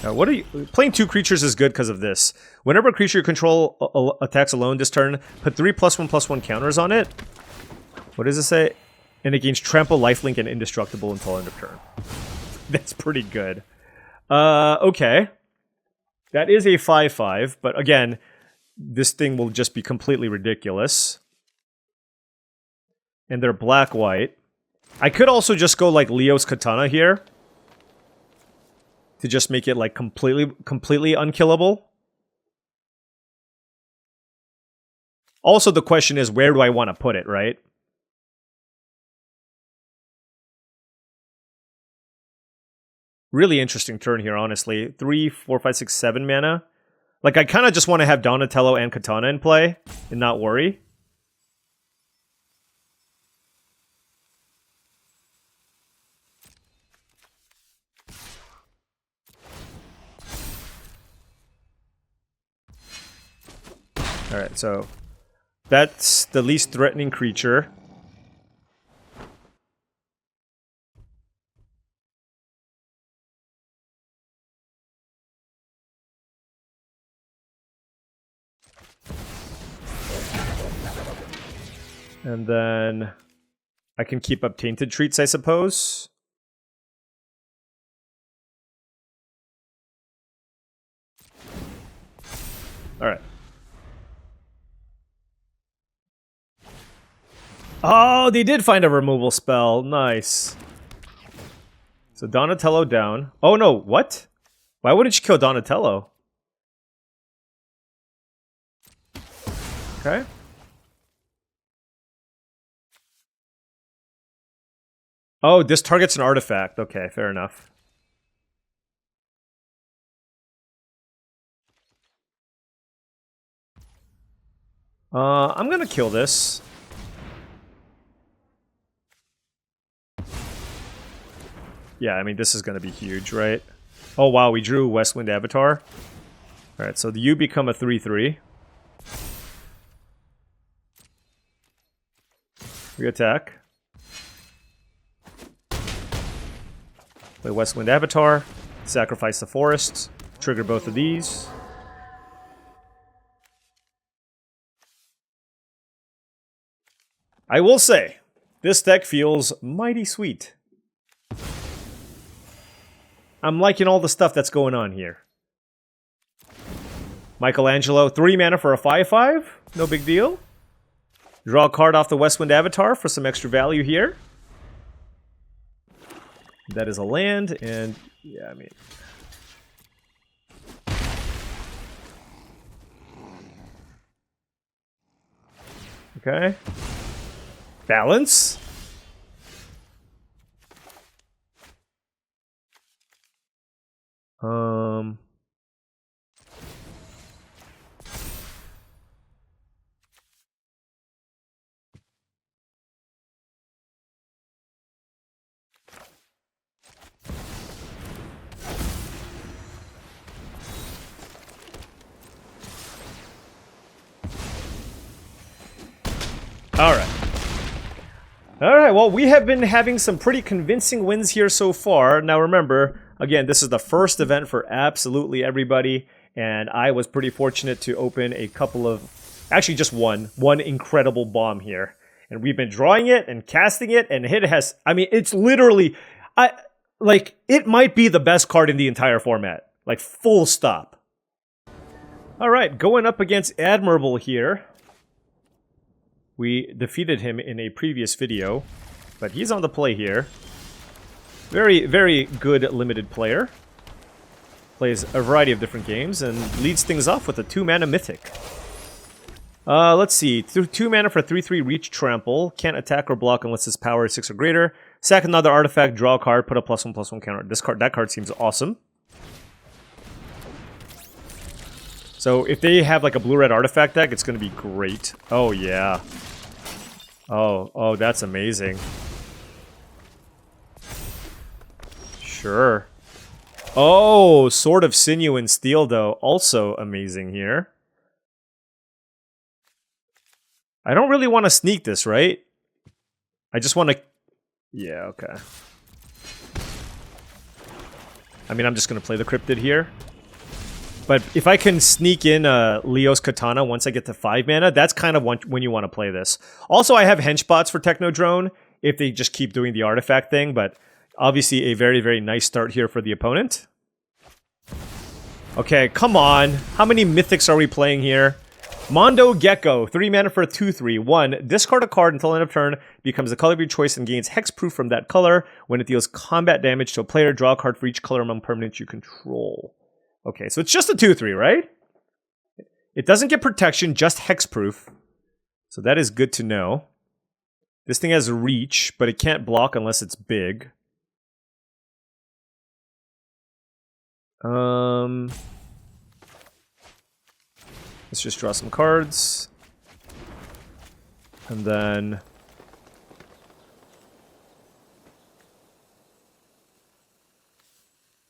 Now, what are you... Playing 2 creatures is good because of this. Whenever a creature you control attacks alone this turn, put 3 +1/+1 counters on it. What does it say? And it gains Trample, Lifelink, and Indestructible until end of turn. That's pretty good. Okay. That is a 5/5, but again, this thing will just be completely ridiculous. And they're black-white. I could also just go like Leo's Katana here. To just make it like completely unkillable. Also, the question is, where do I want to put it, right? Really interesting turn here, honestly. 3, 4, 5, 6, 7 mana. Like, I kind of just want to have Donatello and Katana in play and not worry. Alright, so that's the least threatening creature. And then I can keep up Tainted Treats, I suppose. Alright. Oh, they did find a removal spell. Nice. So Donatello down. Oh no, what? Why wouldn't you kill Donatello? Okay. Oh, this targets an artifact. Okay, fair enough. I'm gonna kill this. Yeah, I mean, this is gonna be huge, right? Oh wow, we drew Westwind Avatar. Alright, so you become a 3/3. We attack. Play Westwind Avatar. Sacrifice the forests. Trigger both of these. I will say, this deck feels mighty sweet. I'm liking all the stuff that's going on here. Michelangelo, 3 mana for a 5/5. No big deal. Draw a card off the Westwind Avatar for some extra value here. That is a land, and yeah, I mean... Okay. Balance. Alright, well, we have been having some pretty convincing wins here so far. Now remember, again, this is the first event for absolutely everybody, and I was pretty fortunate to open a couple of... Actually, just one incredible bomb here. And we've been drawing it and casting it, and it has... I mean, it's literally... like, it might be the best card in the entire format. Like, full stop. Alright, going up against Admirable here. We defeated him in a previous video, but he's on the play here. Very, very good limited player. Plays a variety of different games and leads things off with a 2-mana mythic. Let's see. 2 mana for 3/3 reach trample. Can't attack or block unless its power is 6 or greater. Sack another artifact, draw a card, put a +1/+1 counter. That card seems awesome. So if they have like a blue-red artifact deck, it's going to be great. Oh, yeah. Oh, that's amazing. Sure. Oh, Sword of Sinew and Steel, though. Also amazing here. I don't really want to sneak this, right? I just want to... Yeah, okay. I mean, I'm just going to play the Cryptid here. But if I can sneak in Leo's Katana once I get to 5 mana, that's kind of when you want to play this. Also, I have henchbots for Technodrone if they just keep doing the artifact thing, but obviously a very, very nice start here for the opponent. Okay, come on. How many mythics are we playing here? Mondo Gecko, 3 mana for a 2/3. 1, discard a card until end of turn, becomes the color of your choice and gains hexproof from that color. When it deals combat damage to a player, draw a card for each color among permanents you control. Okay, so it's just a 2/3, right? It doesn't get protection, just hexproof. So that is good to know. This thing has reach, but it can't block unless it's big. Let's just draw some cards. And then...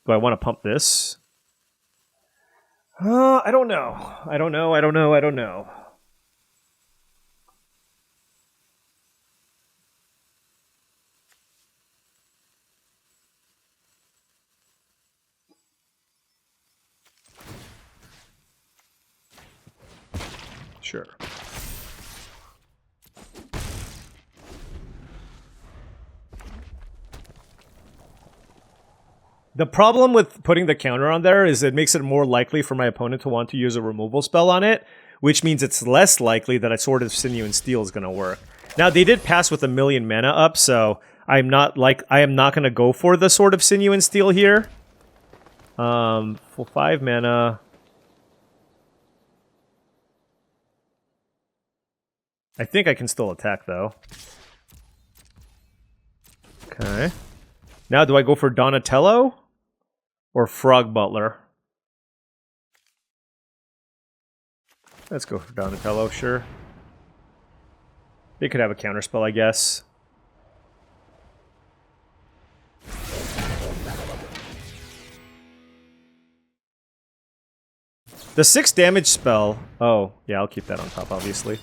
Do I want to pump this? I don't know. I don't know. Sure. The problem with putting the counter on there is it makes it more likely for my opponent to want to use a removal spell on it, which means it's less likely that a Sword of Sinew and Steel is going to work. Now, they did pass with 1,000,000 mana up, so I am not going to go for the Sword of Sinew and Steel here. For 5 mana... I think I can still attack, though. Okay. Now, do I go for Donatello? Or Frog Butler? Let's go for Donatello, sure. They could have a counterspell, I guess. The 6 damage spell... Oh, yeah, I'll keep that on top, obviously.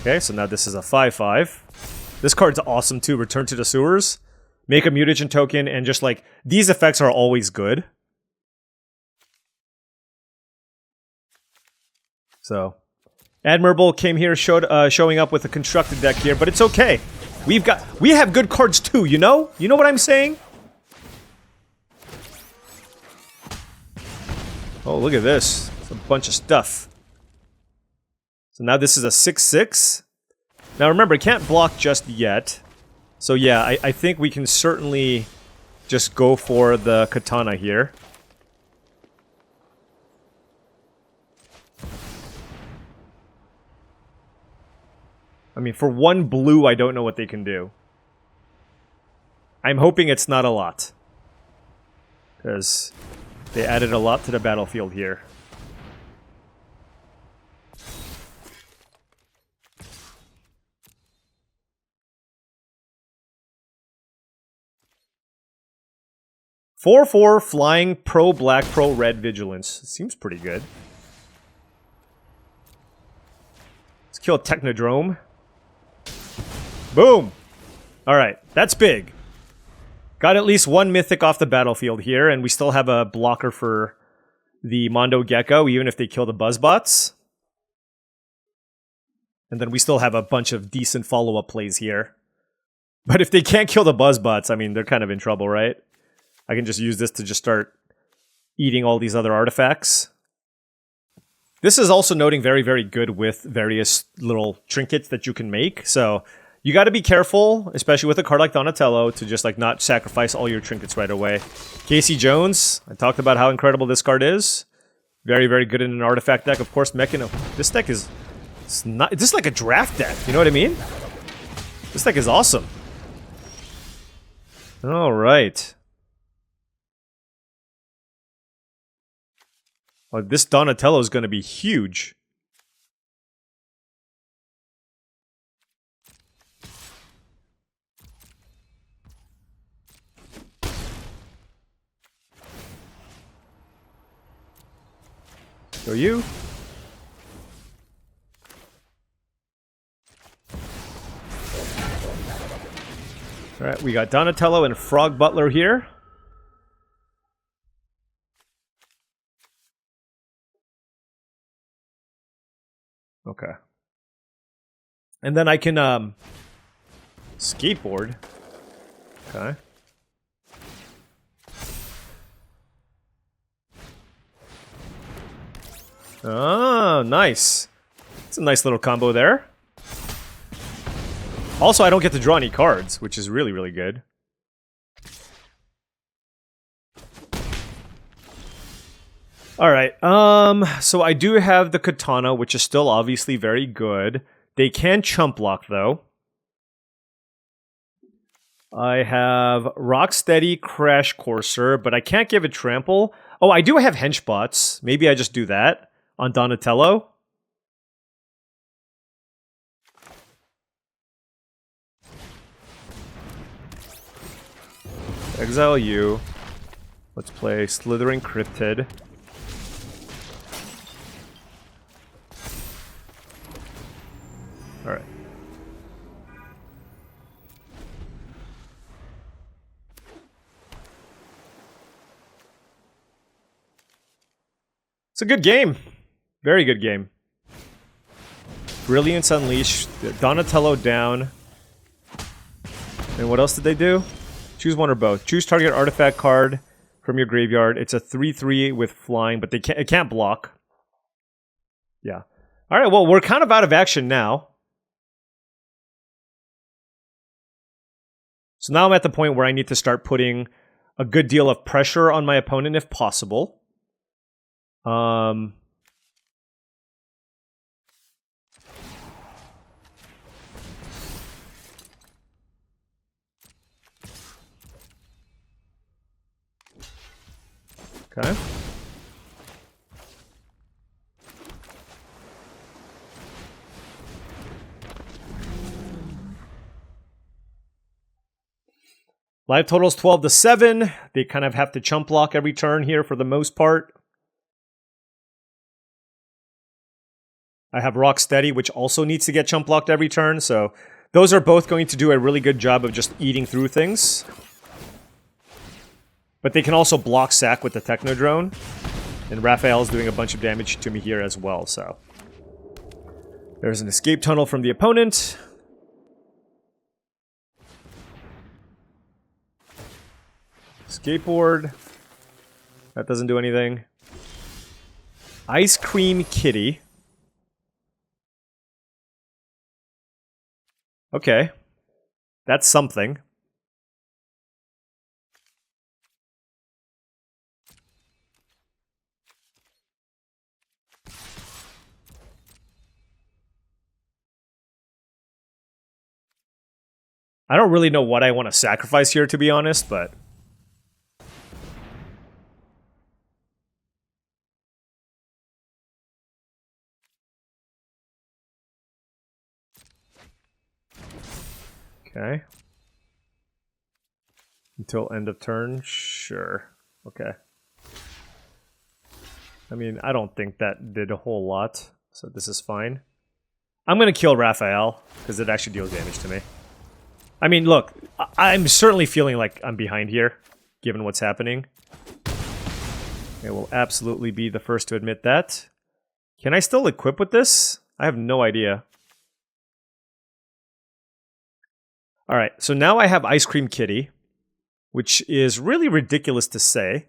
Okay, so now this is a 5/5. This card's awesome too. Return to the Sewers. Make a mutagen token, and just like, these effects are always good. So, Admirable came here, showing up with a constructed deck here, but it's okay. We have good cards too, you know? You know what I'm saying? Oh, look at this. It's a bunch of stuff. So now this is a 6/6. Now remember, it can't block just yet. So yeah, I think we can certainly just go for the Katana here. I mean, for 1 blue, I don't know what they can do. I'm hoping it's not a lot. Because they added a lot to the battlefield here. Four flying pro black pro red vigilance. Seems pretty good. Let's kill Technodrome. Boom! Alright, that's big. Got at least 1 mythic off the battlefield here, and we still have a blocker for the Mondo Gecko, even if they kill the Buzzbots. And then we still have a bunch of decent follow-up plays here. But if they can't kill the Buzzbots, I mean, they're kind of in trouble, right? I can just use this to just start eating all these other artifacts. This is also noting very, very good with various little trinkets that you can make. So you got to be careful, especially with a card like Donatello, to just like not sacrifice all your trinkets right away. Casey Jones, I talked about how incredible this card is. Very, very good in an artifact deck. Of course, Mechano. This deck is... It's not... This is like a draft deck. You know what I mean? This deck is awesome. Alright. Oh, this Donatello is going to be huge. Go you. Alright, we got Donatello and Frog Butler here. Okay. And then I can, skateboard. Okay. Oh, nice. It's a nice little combo there. Also, I don't get to draw any cards, which is really, really good. Alright, so I do have the Katana, which is still obviously very good. They can chump block, though. I have Rocksteady, Crash Courser, but I can't give it Trample. Oh, I do have Henchbots. Maybe I just do that on Donatello. Exile you. Let's play Slithering Cryptid. Alright. It's a good game. Very good game. Brilliance Unleashed. Donatello down. And what else did they do? Choose one or both. Choose target artifact card from your graveyard. It's a 3/3 with flying, but it can't block. Yeah. Alright, well, we're kind of out of action now. So now I'm at the point where I need to start putting a good deal of pressure on my opponent if possible. Okay. Life total's 12-7. They kind of have to chump block every turn here for the most part. I have Rocksteady, which also needs to get chump blocked every turn, so those are both going to do a really good job of just eating through things. But they can also block sack with the Technodrone. And Raphael's doing a bunch of damage to me here as well, so. There's an escape tunnel from the opponent. Skateboard. That doesn't do anything. Ice Cream Kitty. Okay. That's something. I don't really know what I want to sacrifice here, to be honest, but... Okay. Until end of turn? Sure. Okay. I mean, I don't think that did a whole lot, so this is fine. I'm gonna kill Raphael, because it actually deals damage to me. I mean, look, I'm certainly feeling like I'm behind here, given what's happening. I will absolutely be the first to admit that. Can I still equip with this? I have no idea. Alright, so now I have Ice Cream Kitty, which is really ridiculous to say.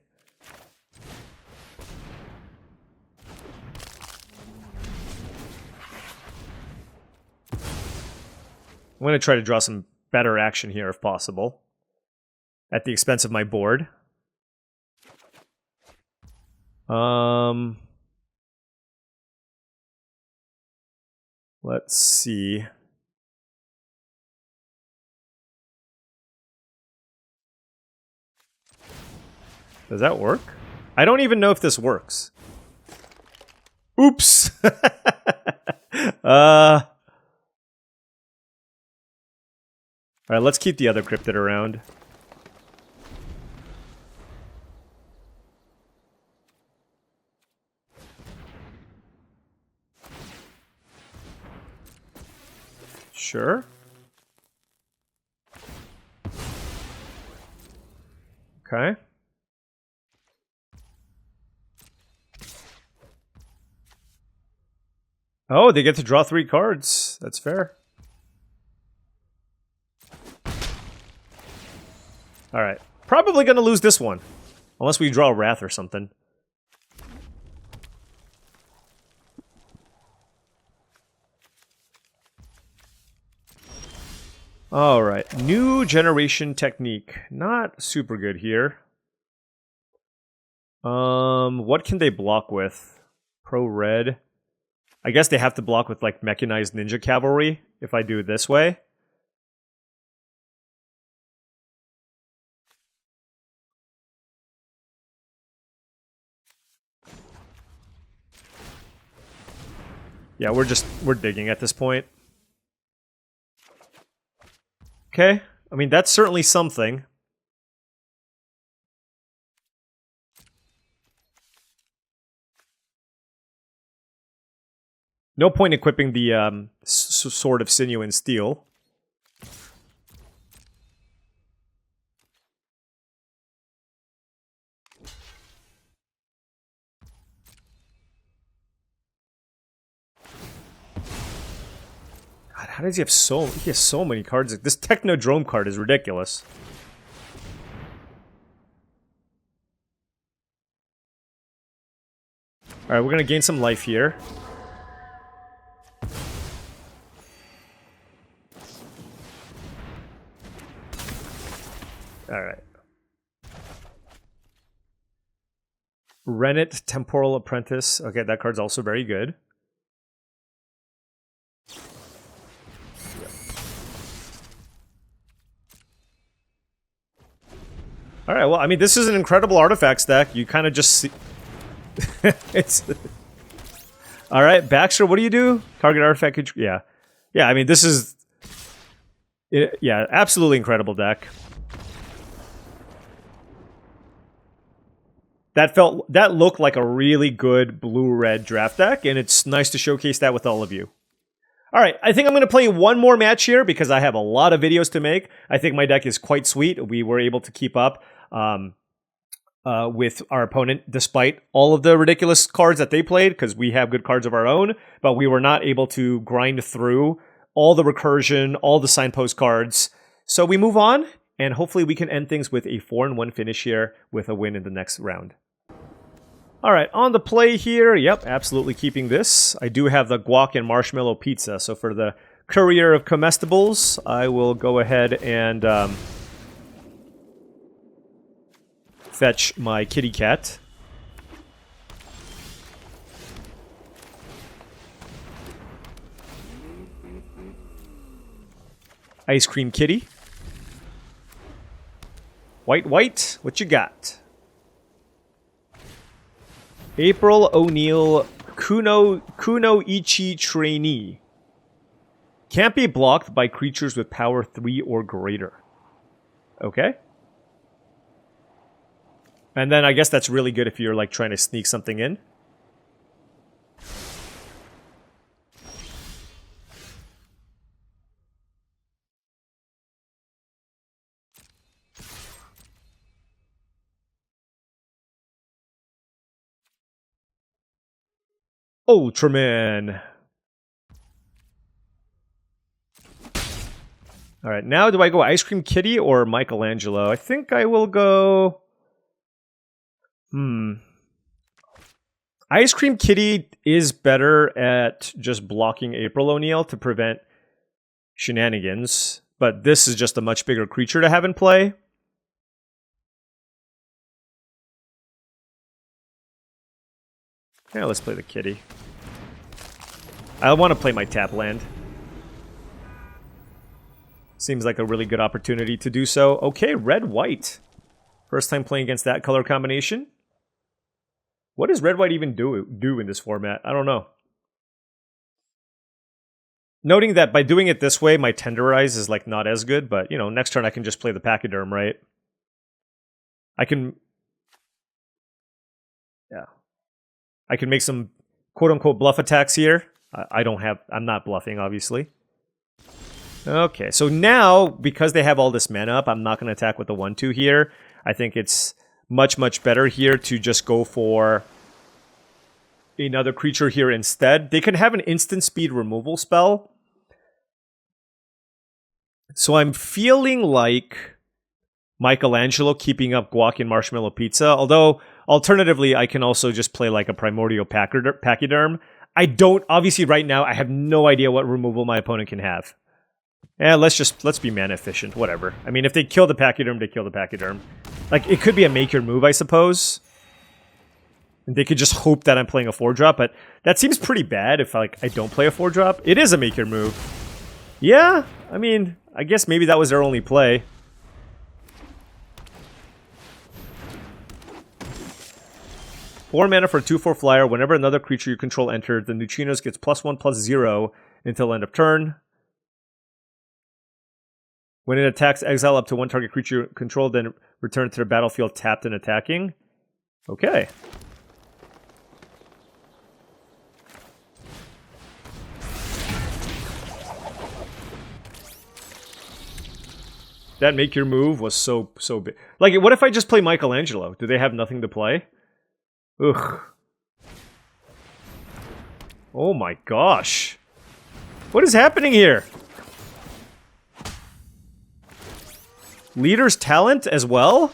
I'm going to try to draw some better action here if possible, at the expense of my board. Let's see. Does that work? I don't even know if this works. Oops. Alright, let's keep the other cryptid around. Sure. Okay. Oh, they get to draw 3 cards. That's fair. Alright. Probably gonna lose this one. Unless we draw Wrath or something. Alright. New generation technique. Not super good here. What can they block with? Pro red. I guess they have to block with, like, mechanized ninja cavalry if I do it this way. Yeah, we're digging at this point. Okay. I mean, that's certainly something. No point equipping the Sword of Sinew and Steel. God, how does he have he has so many cards? This Technodrome card is ridiculous. Alright, we're gonna gain some life here. Alright. Rennet, Temporal Apprentice. Okay, that card's also very good. Alright, well, I mean, this is an incredible artifacts deck. You kind of just see... it's... Alright, Baxter, what do you do? Target artifact... Yeah. Yeah, I mean, this is... Yeah, absolutely incredible deck. That looked like a really good blue-red draft deck, and it's nice to showcase that with all of you. Alright, I think I'm going to play one more match here because I have a lot of videos to make. I think my deck is quite sweet. We were able to keep up with our opponent despite all of the ridiculous cards that they played, because we have good cards of our own, but we were not able to grind through all the recursion, all the signpost cards. So we move on, and hopefully we can end things with a 4-1 finish here with a win in the next round. Alright, on the play here, yep, absolutely keeping this. I do have the guac and marshmallow pizza, so for the courier of comestibles, I will go ahead and fetch my kitty cat. Ice cream kitty. White, white, what you got? April O'Neil Kuno Ichi Trainee. Can't be blocked by creatures with power 3 or greater. Okay. And then I guess that's really good if you're like trying to sneak something in. Ultraman. Alright, now do I go Ice Cream Kitty or Michelangelo? I think I will go... Ice Cream Kitty is better at just blocking April O'Neil to prevent shenanigans. But this is just a much bigger creature to have in play. Yeah, let's play the kitty. I want to play my tap land. Seems like a really good opportunity to do so. Okay, red-white. First time playing against that color combination. What does red-white even do in this format? I don't know. Noting that by doing it this way, my Tenderize is like not as good, but you know, next turn I can just play the Pachyderm, right? I can make some quote-unquote bluff attacks here. I'm not bluffing, obviously. Okay, so now, because they have all this mana up, I'm not going to attack with the 1-2 here. I think it's much, much better here to just go for another creature here instead. They can have an instant speed removal spell. So I'm feeling like Michelangelo keeping up Guac and Marshmallow Pizza, although alternatively I can also just play like a Primordial Pachyderm. I don't, obviously right now, I have no idea what removal my opponent can have. Yeah, let's be mana efficient, whatever. I mean, if they kill the Pachyderm, they kill the Pachyderm. Like, it could be a make your move, I suppose. And they could just hope that I'm playing a 4-drop, but that seems pretty bad if, like, I don't play a 4-drop. It is a make your move. Yeah, I mean, I guess maybe that was their only play. Four mana for a 2/4 flyer. Whenever another creature you control enters, the Neutrinos gets +1/+0 until end of turn. When it attacks, exile up to one target creature you control, then return to the battlefield tapped and attacking. Okay. That make your move was so big. Like, what if I just play Michelangelo? Do they have nothing to play? Ugh. Oh my gosh. What is happening here? Leader's talent as well?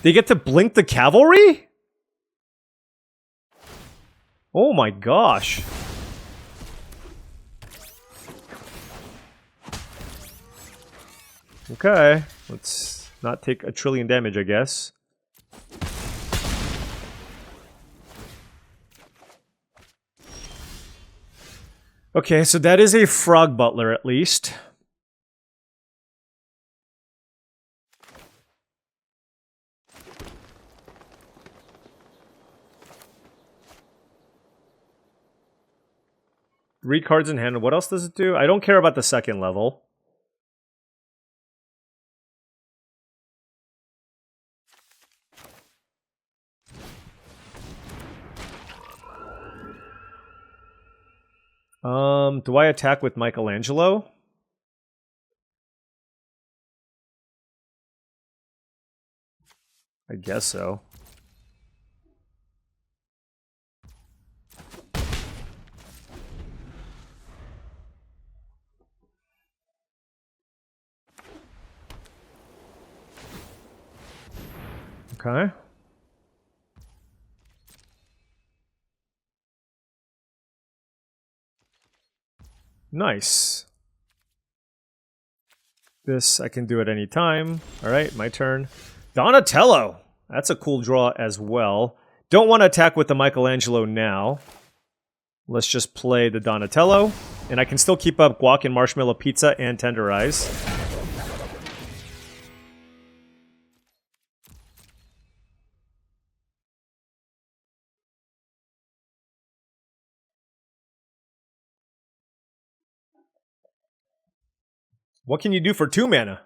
They get to blink the cavalry? Oh my gosh. Okay, let's not take 1 trillion damage, I guess. Okay, so that is a Frog Butler at least. Three cards in hand. What else does it do? I don't care about the second level. Do I attack with Michelangelo? I guess so. Okay. Nice. This I can do at any time. Alright, my turn. Donatello! That's a cool draw as well. Don't want to attack with the Michelangelo now. Let's just play the Donatello. And I can still keep up Guac and Marshmallow Pizza and Tenderize. What can you do for 2 mana?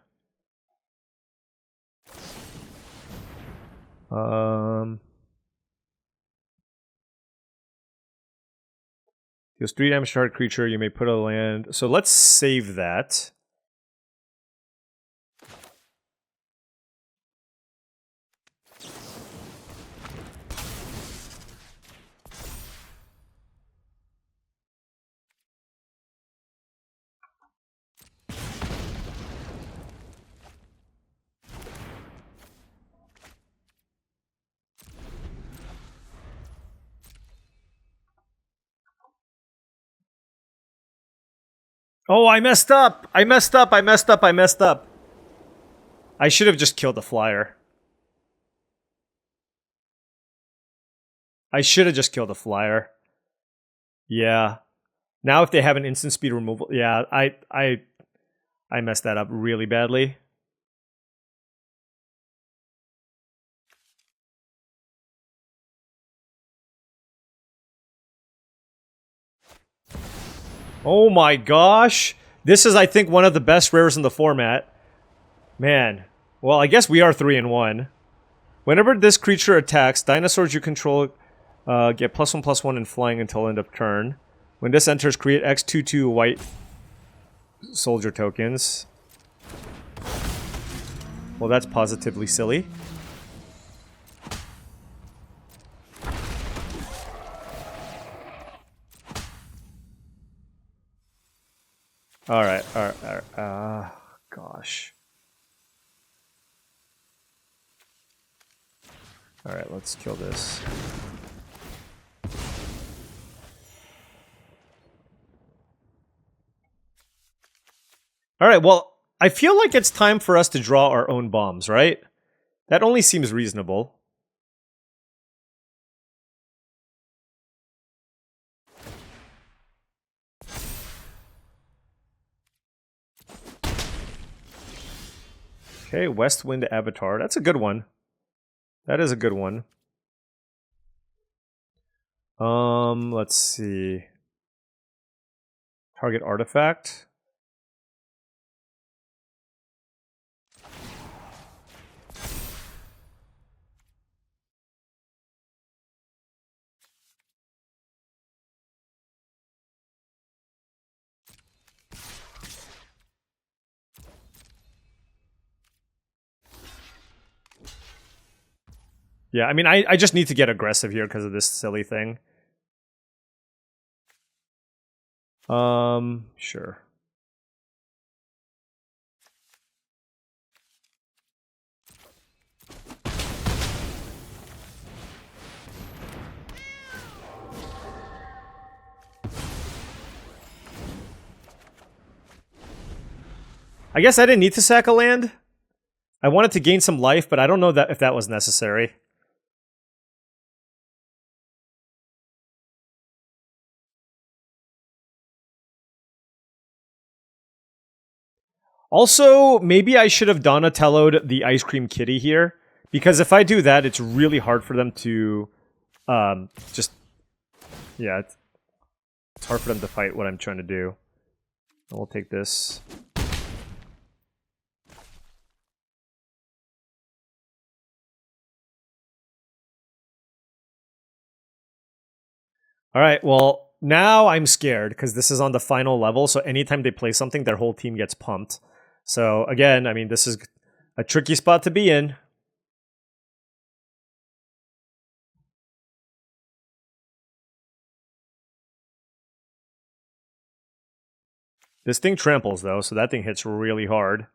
Deals 3 damage to target creature. You may put a land. So let's save that. Oh, I messed up! I messed up! I messed up! I messed up! I should have just killed the flyer. I should have just killed the flyer. Yeah. Now if they have an instant speed removal... Yeah, I messed that up really badly. Oh my gosh! This is, I think, one of the best rares in the format. Man. Well, I guess we are 3-1. Whenever this creature attacks, dinosaurs you control get +1/+1 in flying until end of turn. When this enters, create X/2/2 white soldier tokens. Well, that's positively silly. Alright, alright. Gosh. Alright, let's kill this. Alright, well, I feel like it's time for us to draw our own bombs, right? That only seems reasonable. Okay, West Wind Avatar. That's a good one. That is a good one. Let's see. Target artifact. Yeah, I mean, I just need to get aggressive here because of this silly thing. Sure. I guess I didn't need to sack a land. I wanted to gain some life, but I don't know if that was necessary. Also, maybe I should have Donatello'd the Ice Cream Kitty here, because if I do that, it's really hard for them to, just, yeah, it's hard for them to fight what I'm trying to do. And we'll take this. Alright, well, now I'm scared, because this is on the final level, so anytime they play something, their whole team gets pumped. So, again, I mean, this is a tricky spot to be in. This thing tramples, though, so that thing hits really hard.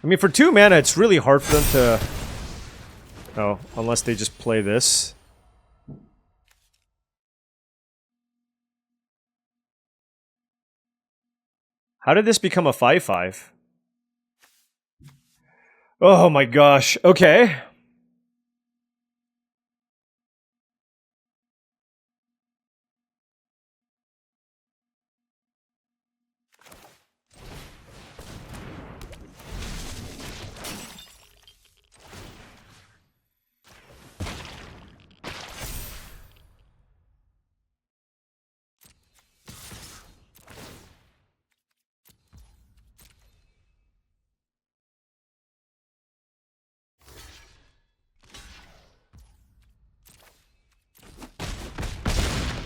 I mean, for 2 mana, it's really hard for them to... Oh, unless they just play this. How did this become a 5/5? Oh my gosh, okay.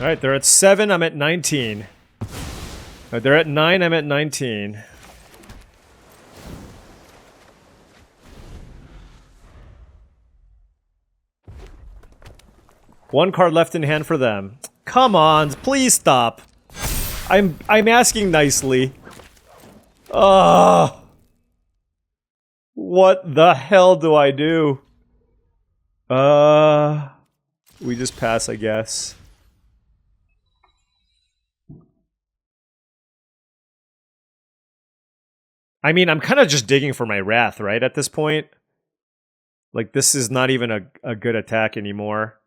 Alright, they're at 7, I'm at 19. They're at 9, I'm at 19. One card left in hand for them. Come on, please stop. I'm asking nicely. Ugh. What the hell do I do? We just pass, I guess. I mean, I'm kind of just digging for my Wrath, right, at this point? Like, this is not even a good attack anymore.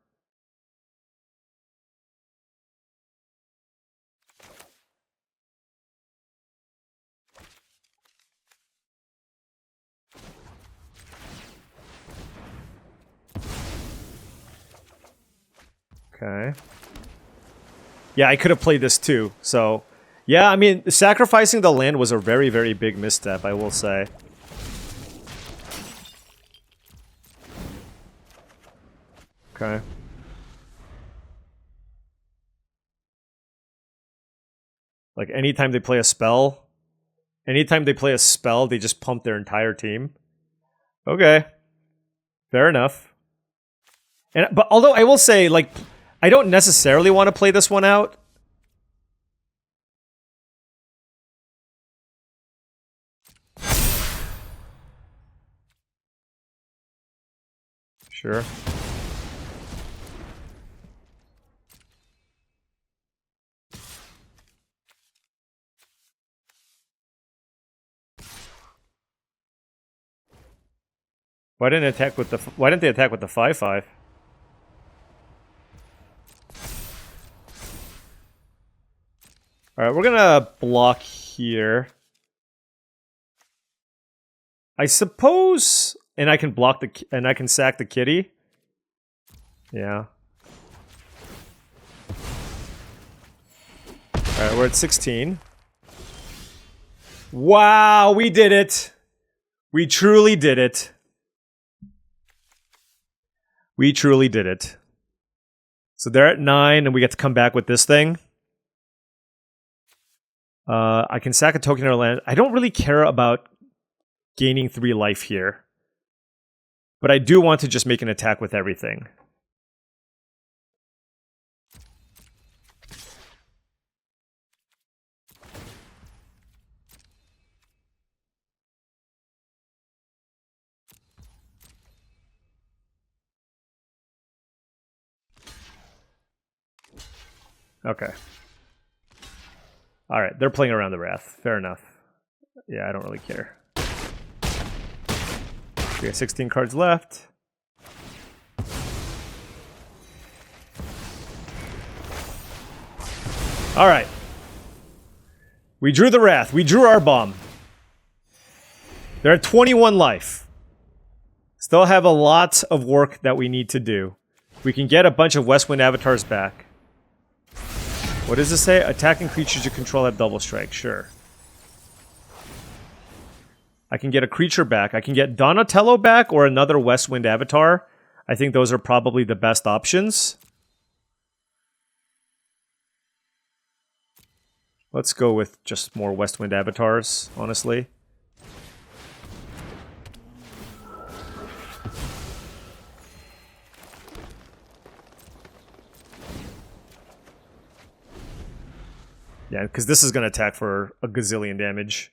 Okay. Yeah, I could have played this too, so... Yeah, I mean, sacrificing the land was a very, very big misstep, I will say. Okay. Like, anytime they play a spell... Anytime they play a spell, they just pump their entire team. Okay. Fair enough. But although I will say, like, I don't necessarily want to play this one out. Sure. Why didn't they attack with the 5/5? All right, we're gonna block here. I suppose, and I can block and I can sack the kitty. Yeah. All right, we're at 16. Wow, we did it. We truly did it. We truly did it. So they're at 9, and we get to come back with this thing. I can sack a token in our land. I don't really care about gaining 3 life here. But I do want to just make an attack with everything. Okay. Alright, they're playing around the Wrath. Fair enough. Yeah, I don't really care. We got 16 cards left. Alright. We drew the Wrath. We drew our bomb. They're at 21 life. Still have a lot of work that we need to do. We can get a bunch of Westwind avatars back. What does this say? Attacking creatures you control have double strike. Sure. I can get a creature back. I can get Donatello back or another Westwind avatar. I think those are probably the best options. Let's go with just more Westwind avatars, honestly. Yeah, because this is going to attack for a gazillion damage.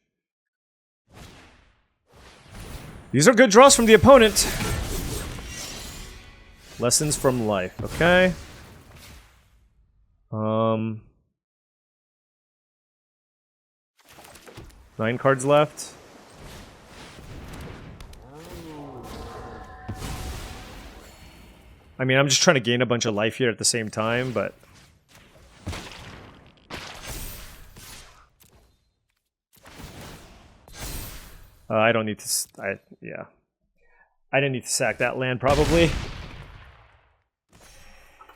These are good draws from the opponent. Lessons from life. Okay. 9 cards left. I mean, I'm just trying to gain a bunch of life here at the same time, but... I don't need to... yeah. I didn't need to sack that land, probably.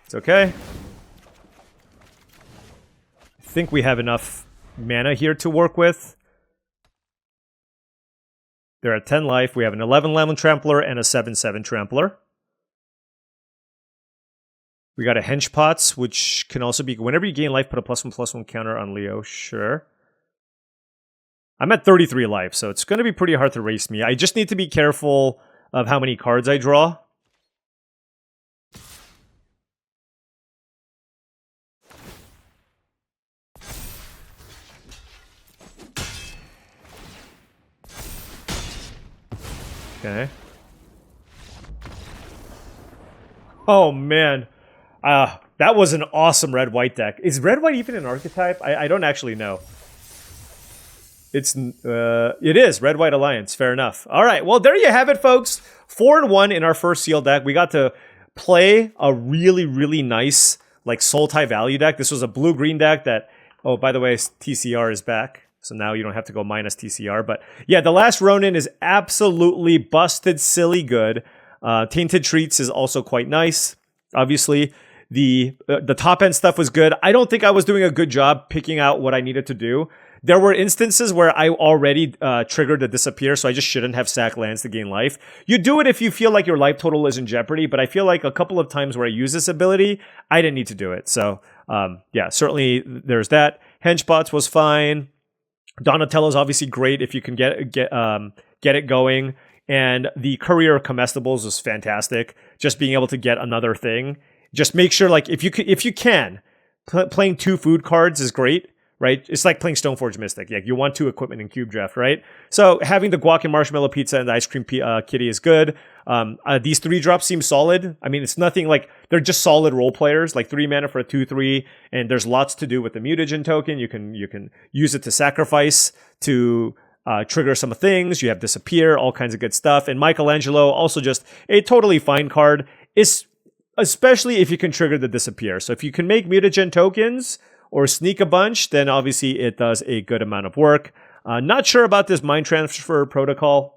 It's okay. I think we have enough mana here to work with. They're at 10 life. We have an 11/11 Trampler and a 7/7 Trampler. We got a Hench Pots, which can also be... Whenever you gain life, put a +1/+1 counter on Leo. Sure. I'm at 33 life, so it's going to be pretty hard to race me. I just need to be careful of how many cards I draw. Okay. Oh, man. That was an awesome red-white deck. Is red-white even an archetype? I don't actually know. It is Red White Alliance. Fair enough. All right. Well, there you have it, folks. 4-1 in our first sealed deck. We got to play a really, really nice like Sultai value deck. This was a blue-green deck that, oh, by the way, TCR is back. So now you don't have to go minus TCR. But yeah, the last Ronin is absolutely busted, silly good. Tainted Treats is also quite nice. Obviously, the top end stuff was good. I don't think I was doing a good job picking out what I needed to do. There were instances where I already triggered a disappear, so I just shouldn't have sacked lands to gain life. You do it if you feel like your life total is in jeopardy, but I feel like a couple of times where I use this ability, I didn't need to do it. So yeah, certainly there's that. Henchbots was fine. Donatello's obviously great if you can get it going. And the Courier of Comestibles was fantastic. Just being able to get another thing. Just make sure, like, if you can, playing 2 food cards is great, right? It's like playing Stoneforge Mystic. Yeah, you want 2 equipment in Cube Draft, right? So having the Guac and Marshmallow Pizza and the Ice Cream Kitty is good. These 3 drops seem solid. I mean, it's nothing like, they're just solid role players, like 3 mana for a 2/3, and there's lots to do with the mutagen token. You can use it to sacrifice to trigger some things. You have Disappear, all kinds of good stuff. And Michelangelo, also just a totally fine card, especially if you can trigger the Disappear. So if you can make mutagen tokens or sneak a bunch, then obviously it does a good amount of work. Not sure about this Mind Transfer protocol.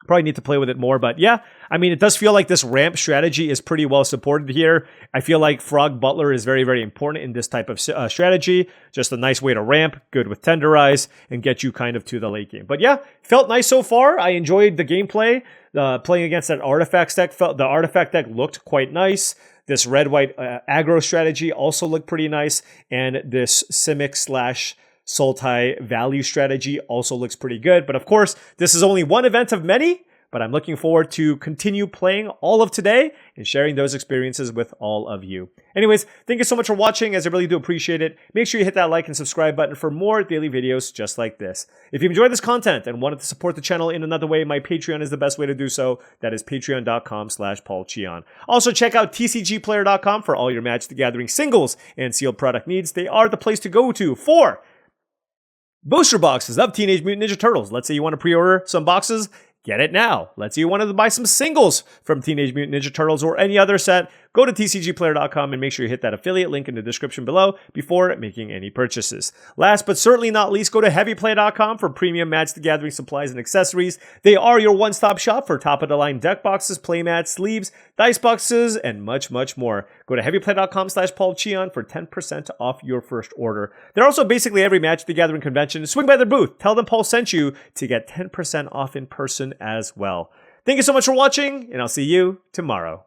Probably need to play with it more, but yeah, I mean, it does feel like this ramp strategy is pretty well supported here. I feel like Frog Butler is very, very important in this type of strategy. Just a nice way to ramp, good with Tenderize, and get you kind of to the late game. But yeah, felt nice so far. I enjoyed the gameplay. Playing against that Artifacts deck, the Artifact deck looked quite nice. This red-white aggro strategy also looked pretty nice, and this Simic / Sultai value strategy also looks pretty good. But of course, this is only one event of many, but I'm looking forward to continue playing all of today and sharing those experiences with all of you. Anyways, thank you so much for watching, as I really do appreciate it. Make sure you hit that like and subscribe button for more daily videos just like this. If you enjoyed this content and wanted to support the channel in another way, my Patreon is the best way to do so. That is patreon.com/paulcheon. Also, check out TCGplayer.com for all your Magic the Gathering singles and sealed product needs. They are the place to go to for booster boxes of Teenage Mutant Ninja Turtles. Let's say you want to pre-order some boxes, get it now. Let's say you wanted to buy some singles from Teenage Mutant Ninja Turtles or any other set. Go to TCGplayer.com and make sure you hit that affiliate link in the description below before making any purchases. Last but certainly not least, go to HeavyPlay.com for premium Magic the Gathering supplies and accessories. They are your one-stop shop for top-of-the-line deck boxes, playmats, sleeves, dice boxes, and much, much more. Go to HeavyPlay.com/paulcheon for 10% off your first order. They're also basically every Magic the Gathering convention. Swing by their booth. Tell them Paul sent you to get 10% off in person as well. Thank you so much for watching, and I'll see you tomorrow.